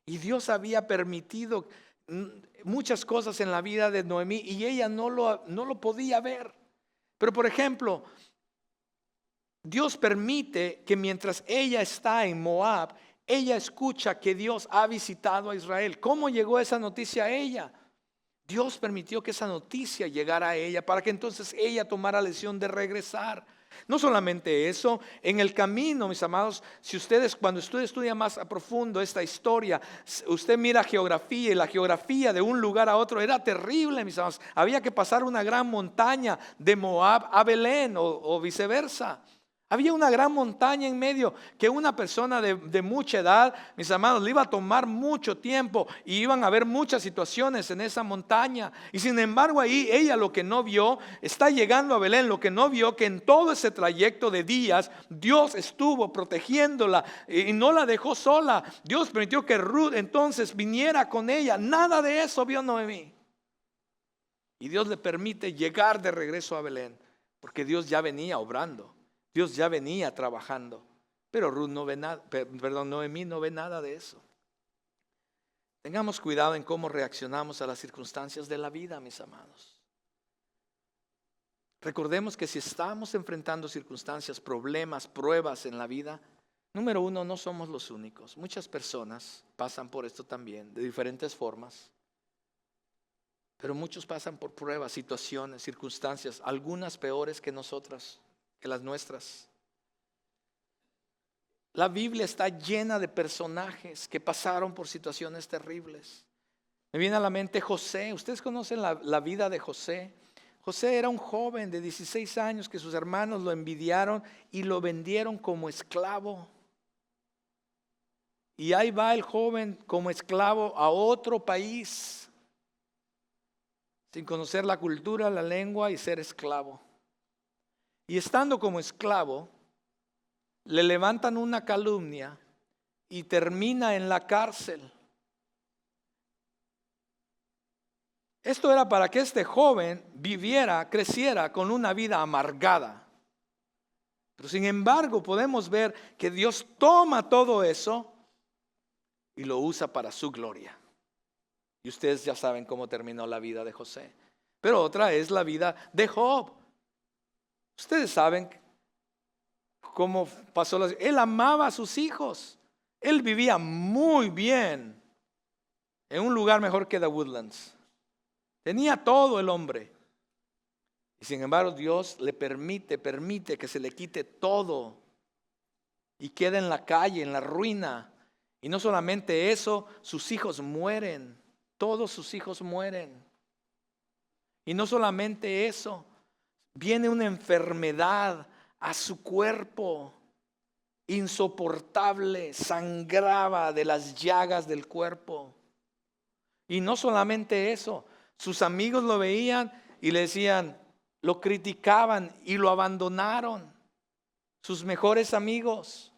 Y Dios había permitido muchas cosas en la vida de Noemí y ella no lo podía ver. Pero por ejemplo, Dios permite que mientras ella está en Moab, ella escucha que Dios ha visitado a Israel. ¿Cómo llegó esa noticia a ella? Dios permitió que esa noticia llegara a ella para que entonces ella tomara la decisión de regresar. No solamente eso, en el camino, mis amados, cuando usted estudia más a profundo esta historia, usted mira geografía, y la geografía de un lugar a otro era terrible, mis amados. Había que pasar una gran montaña de Moab a Belén o viceversa. Había una gran montaña en medio que una persona de mucha edad, mis amados, le iba a tomar mucho tiempo y iban a haber muchas situaciones en esa montaña. Y sin embargo ahí ella lo que no vio, está llegando a Belén, lo que no vio que en todo ese trayecto de días Dios estuvo protegiéndola y no la dejó sola. Dios permitió que Ruth entonces viniera con ella. Nada de eso vio Noemí. Y Dios le permite llegar de regreso a Belén porque Dios ya venía obrando. Dios ya venía trabajando, pero Noemí no ve nada de eso. Tengamos cuidado en cómo reaccionamos a las circunstancias de la vida, mis amados. Recordemos que si estamos enfrentando circunstancias, problemas, pruebas en la vida, número uno, no somos los únicos. Muchas personas pasan por esto también, de diferentes formas. Pero muchos pasan por pruebas, situaciones, circunstancias, algunas peores que nosotras, que las nuestras. La Biblia está llena de personajes que pasaron por situaciones terribles. Me viene a la mente José. Ustedes conocen la vida de José. José era un joven de 16 años que sus hermanos lo envidiaron y lo vendieron como esclavo. Y ahí va el joven como esclavo a otro país, sin conocer la cultura, la lengua y ser esclavo. Y estando como esclavo, le levantan una calumnia y termina en la cárcel. Esto era para que este joven creciera con una vida amargada. Pero sin embargo podemos ver que Dios toma todo eso y lo usa para su gloria. Y ustedes ya saben cómo terminó la vida de José. Pero otra es la vida de Job. Ustedes saben cómo pasó. Él amaba a sus hijos. Él vivía muy bien en un lugar mejor que The Woodlands. Tenía todo el hombre. Y sin embargo Dios le permite que se le quite todo y quede en la calle, en la ruina. Y no solamente eso, sus hijos mueren. Todos sus hijos mueren. Y no solamente eso, viene una enfermedad a su cuerpo insoportable, sangraba de las llagas del cuerpo. Y no solamente eso, sus amigos lo veían y le decían, lo criticaban y lo abandonaron, sus mejores amigos.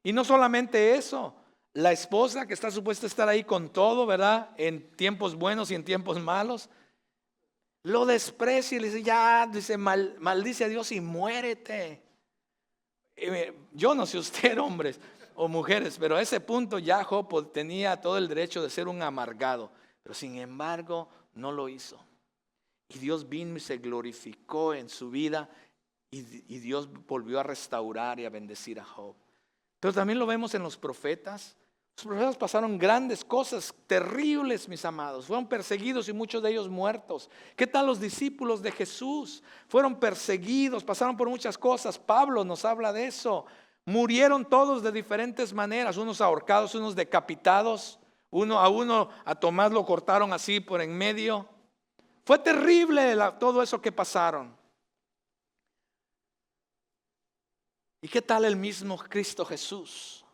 Y no solamente eso, La esposa que está supuesta a estar ahí con todo, ¿verdad? En tiempos buenos y en tiempos malos. Lo desprecia y le dice, ya, dice, maldice a Dios y muérete. Yo no sé usted, hombres o mujeres, pero a ese punto ya Job tenía todo el derecho de ser un amargado. Pero sin embargo, no lo hizo. Y Dios vino y se glorificó en su vida. Y Dios volvió a restaurar y a bendecir a Job. Pero también lo vemos en los profetas. Los profetas pasaron grandes cosas terribles, mis amados. Fueron perseguidos y muchos de ellos muertos. ¿Qué tal los discípulos de Jesús? Fueron perseguidos, pasaron por muchas cosas. Pablo nos habla de eso. Murieron todos de diferentes maneras. Unos ahorcados, unos decapitados. A Tomás lo cortaron así por en medio. Fue terrible todo eso que pasaron. ¿Y qué tal el mismo Cristo Jesús?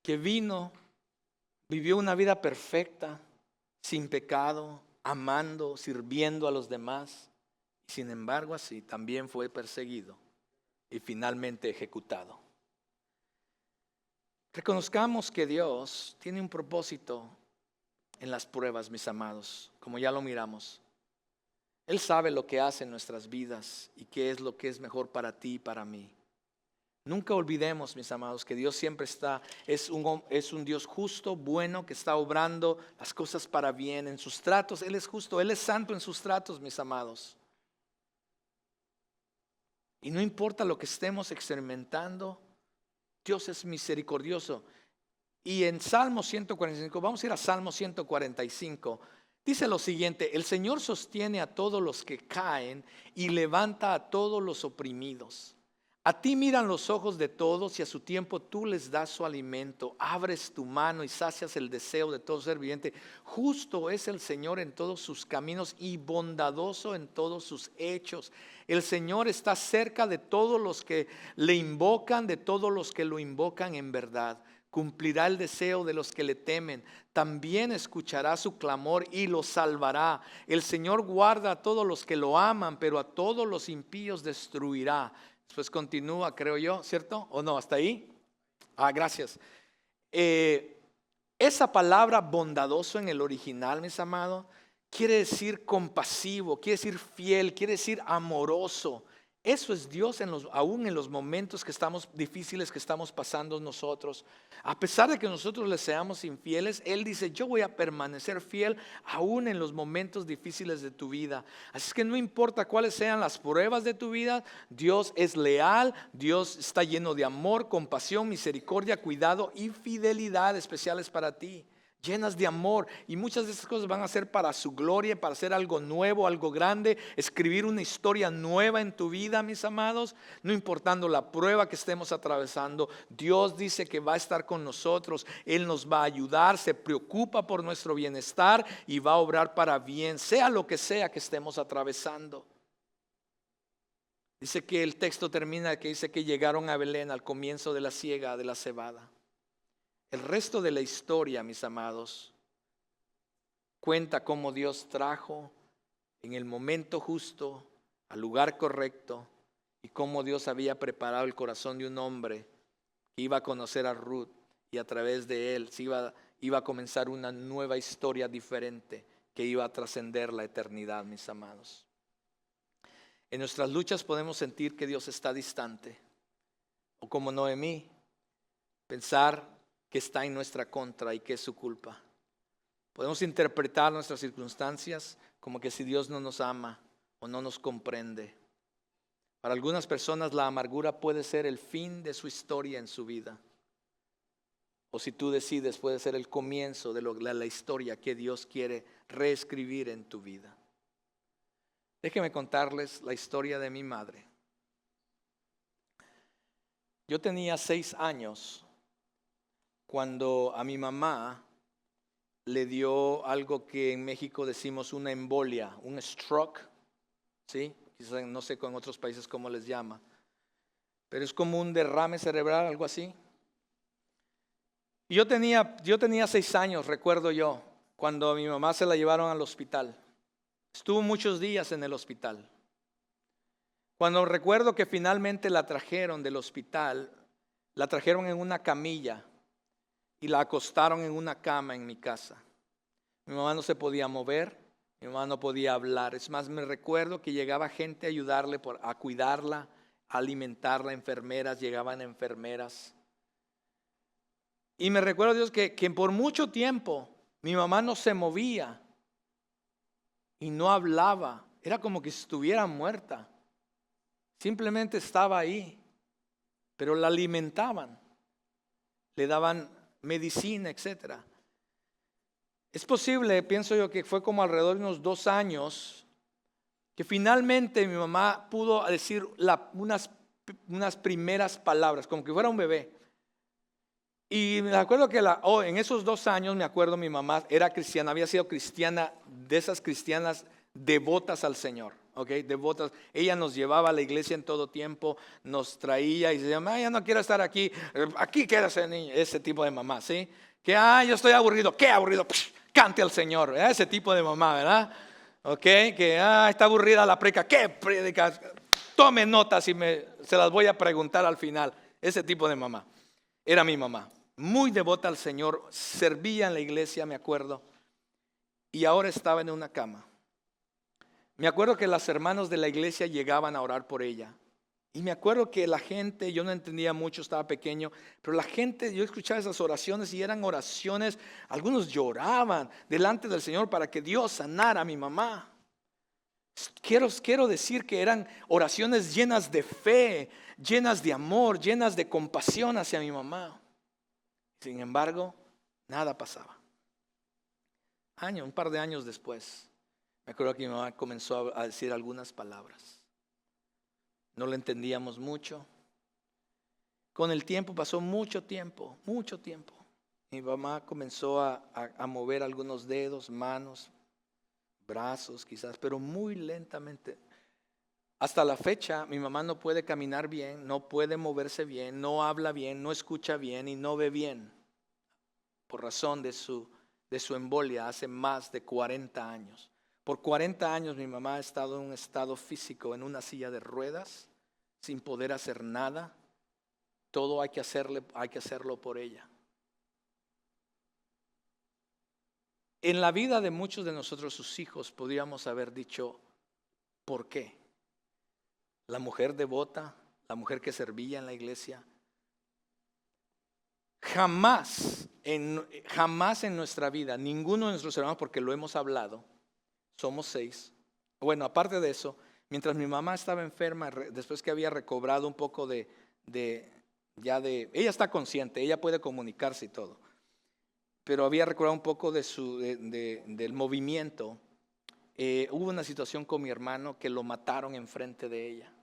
Que vino, vivió una vida perfecta, sin pecado, amando, sirviendo a los demás. Sin embargo, así también fue perseguido y finalmente ejecutado. Reconozcamos que Dios tiene un propósito en las pruebas, mis amados, como ya lo miramos. Él sabe lo que hace en nuestras vidas y qué es lo que es mejor para ti y para mí. Nunca olvidemos, mis amados, que Dios siempre es un Dios justo, bueno, que está obrando las cosas para bien. En sus tratos, Él es justo, Él es santo en sus tratos, mis amados. Y no importa lo que estemos experimentando, Dios es misericordioso. Y en Salmo 145, vamos a ir a Salmo 145. Dice lo siguiente: el Señor sostiene a todos los que caen y levanta a todos los oprimidos. A ti miran los ojos de todos y a su tiempo tú les das su alimento. Abres tu mano y sacias el deseo de todo ser viviente. Justo es el Señor en todos sus caminos y bondadoso en todos sus hechos. El Señor está cerca de todos los que le invocan, de todos los que lo invocan en verdad. Cumplirá el deseo de los que le temen. También escuchará su clamor y los salvará. El Señor guarda a todos los que lo aman, pero a todos los impíos destruirá. Después continúa, creo yo, ¿cierto? ¿O no? ¿Hasta ahí? Gracias. Esa palabra bondadoso en el original, mis amados, quiere decir compasivo, quiere decir fiel, quiere decir amoroso. Eso es Dios aún en los momentos difíciles que estamos pasando nosotros. A pesar de que nosotros le seamos infieles, Él dice, yo voy a permanecer fiel aún en los momentos difíciles de tu vida. Así es que no importa cuáles sean las pruebas de tu vida, Dios es leal, Dios está lleno de amor, compasión, misericordia, cuidado y fidelidad especiales para ti. Llenas de amor, y muchas de esas cosas van a ser para su gloria, para hacer algo nuevo, algo grande, escribir una historia nueva en tu vida, mis amados. No importando la prueba que estemos atravesando, Dios dice que va a estar con nosotros. Él nos va a ayudar, se preocupa por nuestro bienestar y va a obrar para bien, sea lo que sea que estemos atravesando. Dice que el texto termina que dice que llegaron a Belén al comienzo de la siega de la cebada. El resto de la historia, mis amados, cuenta cómo Dios trajo en el momento justo, al lugar correcto, y cómo Dios había preparado el corazón de un hombre que iba a conocer a Ruth, y a través de él iba a comenzar una nueva historia diferente que iba a trascender la eternidad, mis amados. En nuestras luchas podemos sentir que Dios está distante, o como Noemí, pensar que está en nuestra contra y que es su culpa. Podemos interpretar nuestras circunstancias como que si Dios no nos ama o no nos comprende. Para algunas personas la amargura puede ser el fin de su historia en su vida. O si tú decides, puede ser el comienzo de la historia que Dios quiere reescribir en tu vida. Déjenme contarles la historia de mi madre. Yo tenía 6 años cuando a mi mamá le dio algo que en México decimos una embolia, un stroke, ¿sí? Quizás no sé con otros países cómo les llama, pero es como un derrame cerebral, algo así. Y yo tenía 6 años, recuerdo yo, cuando a mi mamá se la llevaron al hospital. Estuvo muchos días en el hospital. Cuando recuerdo que finalmente la trajeron del hospital, la trajeron en una camilla y la acostaron en una cama en mi casa. Mi mamá no se podía mover, mi mamá no podía hablar. Es más, me recuerdo que llegaba gente a ayudarle, a cuidarla, a alimentarla, enfermeras, llegaban enfermeras. Y me recuerdo, Dios, que por mucho tiempo mi mamá no se movía y no hablaba. Era como que estuviera muerta. Simplemente estaba ahí, pero la alimentaban, le daban medicina, etcétera. Es posible, pienso yo, que fue como alrededor de unos 2 años que finalmente mi mamá pudo decir unas primeras palabras, como que fuera un bebé. Y me acuerdo que en esos 2 años, me acuerdo, mi mamá era cristiana, había sido cristiana, de esas cristianas devotas al Señor, ¿ok? Devotas. Ella nos llevaba a la iglesia en todo tiempo, nos traía y decía, ya no quiero estar aquí, aquí quédate, niño, ese tipo de mamá, ¿sí? Que, yo estoy aburrido, ¿qué aburrido? Psh, cante al Señor, ¿verdad? Ese tipo de mamá, ¿verdad? ¿Ok? Que, está aburrida la predica, ¿qué predicas? Tome notas y se las voy a preguntar al final. Ese tipo de mamá, era mi mamá. Muy devota al Señor, servía en la iglesia, me acuerdo, y ahora estaba en una cama. Me acuerdo que las hermanos de la iglesia llegaban a orar por ella. Y me acuerdo que la gente, yo no entendía mucho, estaba pequeño, pero la gente, yo escuchaba esas oraciones y eran oraciones, algunos lloraban delante del Señor para que Dios sanara a mi mamá. Quiero decir que eran oraciones llenas de fe, llenas de amor, llenas de compasión hacia mi mamá. Sin embargo, nada pasaba. Un par de años después, me acuerdo que mi mamá comenzó a decir algunas palabras. No le entendíamos mucho. Con el tiempo, pasó mucho tiempo. Mi mamá comenzó a mover algunos dedos, manos, brazos quizás, pero muy lentamente. Hasta la fecha, mi mamá no puede caminar bien, no puede moverse bien, no habla bien, no escucha bien y no ve bien. Por razón de su embolia hace más de 40 años. Por 40 años mi mamá ha estado en un estado físico, en una silla de ruedas, sin poder hacer nada. Todo hay que hacerlo por ella. En la vida de muchos de nosotros, sus hijos, podríamos haber dicho, ¿por qué? La mujer devota, la mujer que servía en la iglesia, jamás en nuestra vida, ninguno de nuestros hermanos, porque lo hemos hablado, somos 6. Bueno, aparte de eso, mientras mi mamá estaba enferma, después que había recobrado un poco ella está consciente, ella puede comunicarse y todo, pero había recobrado un poco del movimiento. Hubo una situación con mi hermano que lo mataron enfrente de ella.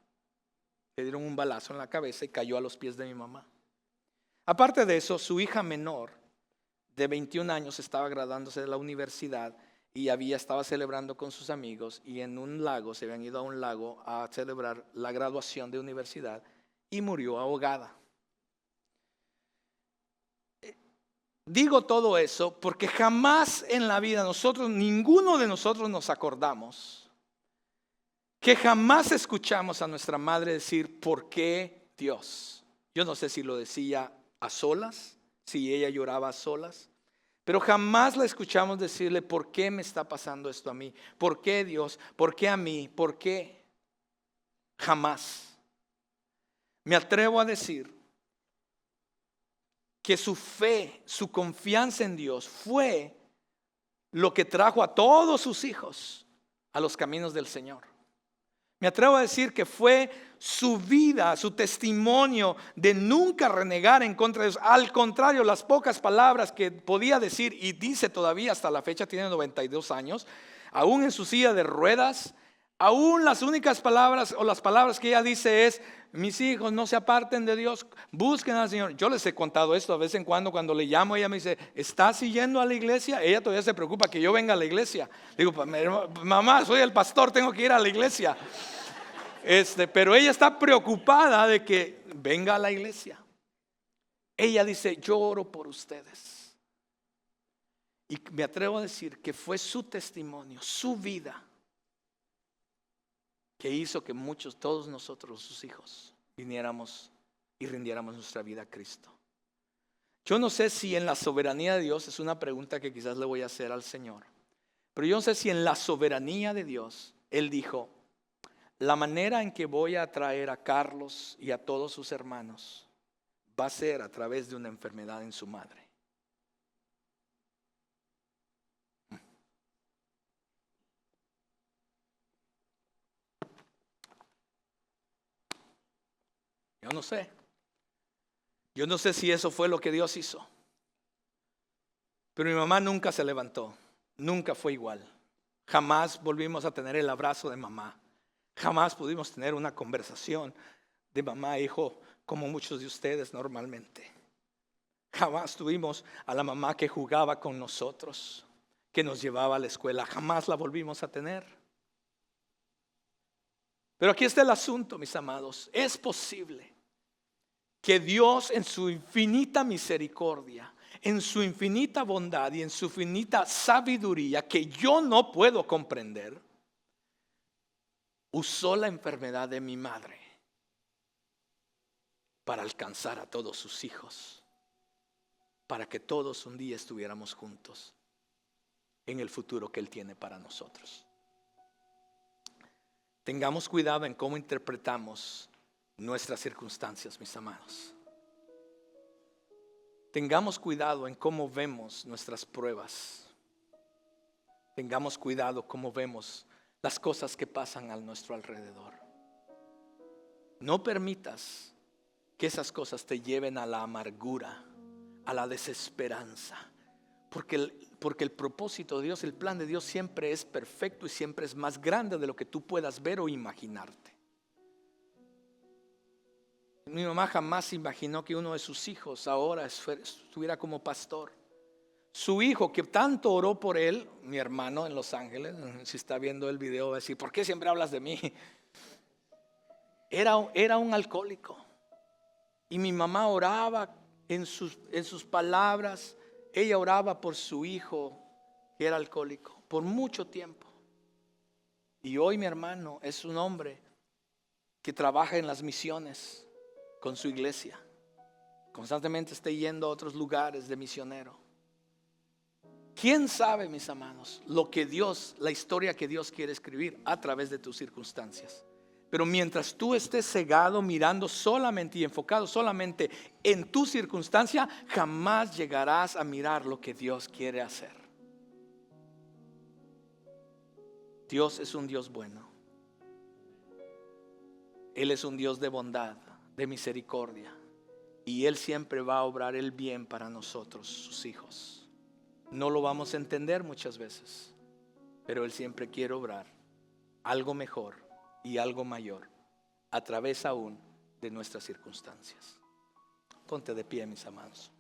Le dieron un balazo en la cabeza y cayó a los pies de mi mamá. Aparte de eso, su hija menor, de 21 años, estaba graduándose de la universidad y estaba celebrando con sus amigos y en un lago, se habían ido a un lago a celebrar la graduación de universidad y murió ahogada. Digo todo eso porque jamás en la vida ninguno de nosotros nos acordamos que jamás escuchamos a nuestra madre decir, ¿por qué Dios? Yo no sé si lo decía a solas, si ella lloraba a solas, pero jamás la escuchamos decirle, ¿por qué me está pasando esto a mí? ¿Por qué Dios? ¿Por qué a mí? ¿Por qué? Jamás. Me atrevo a decir que su fe, su confianza en Dios fue lo que trajo a todos sus hijos a los caminos del Señor. Me atrevo a decir que fue su vida, su testimonio de nunca renegar en contra de Dios. Al contrario, las pocas palabras que podía decir y dice todavía hasta la fecha, tiene 92 años, aún en su silla de ruedas, aún las únicas palabras o las palabras que ella dice es, mis hijos no se aparten de Dios, busquen al Señor. Yo les he contado esto de vez en cuando le llamo, ella me dice, ¿estás yendo a la iglesia? Ella todavía se preocupa que yo venga a la iglesia. Digo, mamá, soy el pastor, tengo que ir a la iglesia. Pero ella está preocupada de que venga a la iglesia. Ella dice, yo oro por ustedes. Y me atrevo a decir que fue su testimonio, su vida, que hizo que todos nosotros, sus hijos, viniéramos y rindiéramos nuestra vida a Cristo. Yo no sé si en la soberanía de Dios, es una pregunta que quizás le voy a hacer al Señor, pero yo no sé si en la soberanía de Dios, Él dijo, la manera en que voy a traer a Carlos y a todos sus hermanos va a ser a través de una enfermedad en su madre. Yo no sé. Yo no sé si eso fue lo que Dios hizo. Pero mi mamá nunca se levantó. Nunca fue igual. Jamás volvimos a tener el abrazo de mamá. Jamás pudimos tener una conversación de mamá e hijo como muchos de ustedes normalmente. Jamás tuvimos a la mamá que jugaba con nosotros, que nos llevaba a la escuela. Jamás la volvimos a tener. Pero aquí está el asunto, mis amados. Es posible que Dios en su infinita misericordia, en su infinita bondad y en su infinita sabiduría que yo no puedo comprender, usó la enfermedad de mi madre para alcanzar a todos sus hijos, para que todos un día estuviéramos juntos en el futuro que Él tiene para nosotros. Tengamos cuidado en cómo interpretamos nuestras circunstancias, mis amados. Tengamos cuidado en cómo vemos nuestras pruebas. Tengamos cuidado cómo vemos las cosas que pasan a nuestro alrededor. No permitas que esas cosas te lleven a la amargura, a la desesperanza. Porque el propósito de Dios, el plan de Dios siempre es perfecto y siempre es más grande de lo que tú puedas ver o imaginarte. Mi mamá jamás imaginó que uno de sus hijos ahora estuviera como pastor. Su hijo que tanto oró por él, mi hermano en Los Ángeles, si está viendo el video va a decir, ¿por qué siempre hablas de mí? Era un alcohólico. Y mi mamá oraba en sus palabras. Ella oraba por su hijo que era alcohólico por mucho tiempo. Y hoy mi hermano es un hombre que trabaja en las misiones con su iglesia. Constantemente está yendo a otros lugares de misionero. ¿Quién sabe, mis amados, la historia que Dios quiere escribir a través de tus circunstancias? Pero mientras tú estés cegado, mirando solamente y enfocado solamente en tu circunstancia, jamás llegarás a mirar lo que Dios quiere hacer. Dios es un Dios bueno. Él es un Dios de bondad, de misericordia. Y Él siempre va a obrar el bien para nosotros, sus hijos. No lo vamos a entender muchas veces, pero Él siempre quiere obrar algo mejor y algo mayor a través aún de nuestras circunstancias. Ponte de pie, mis amados.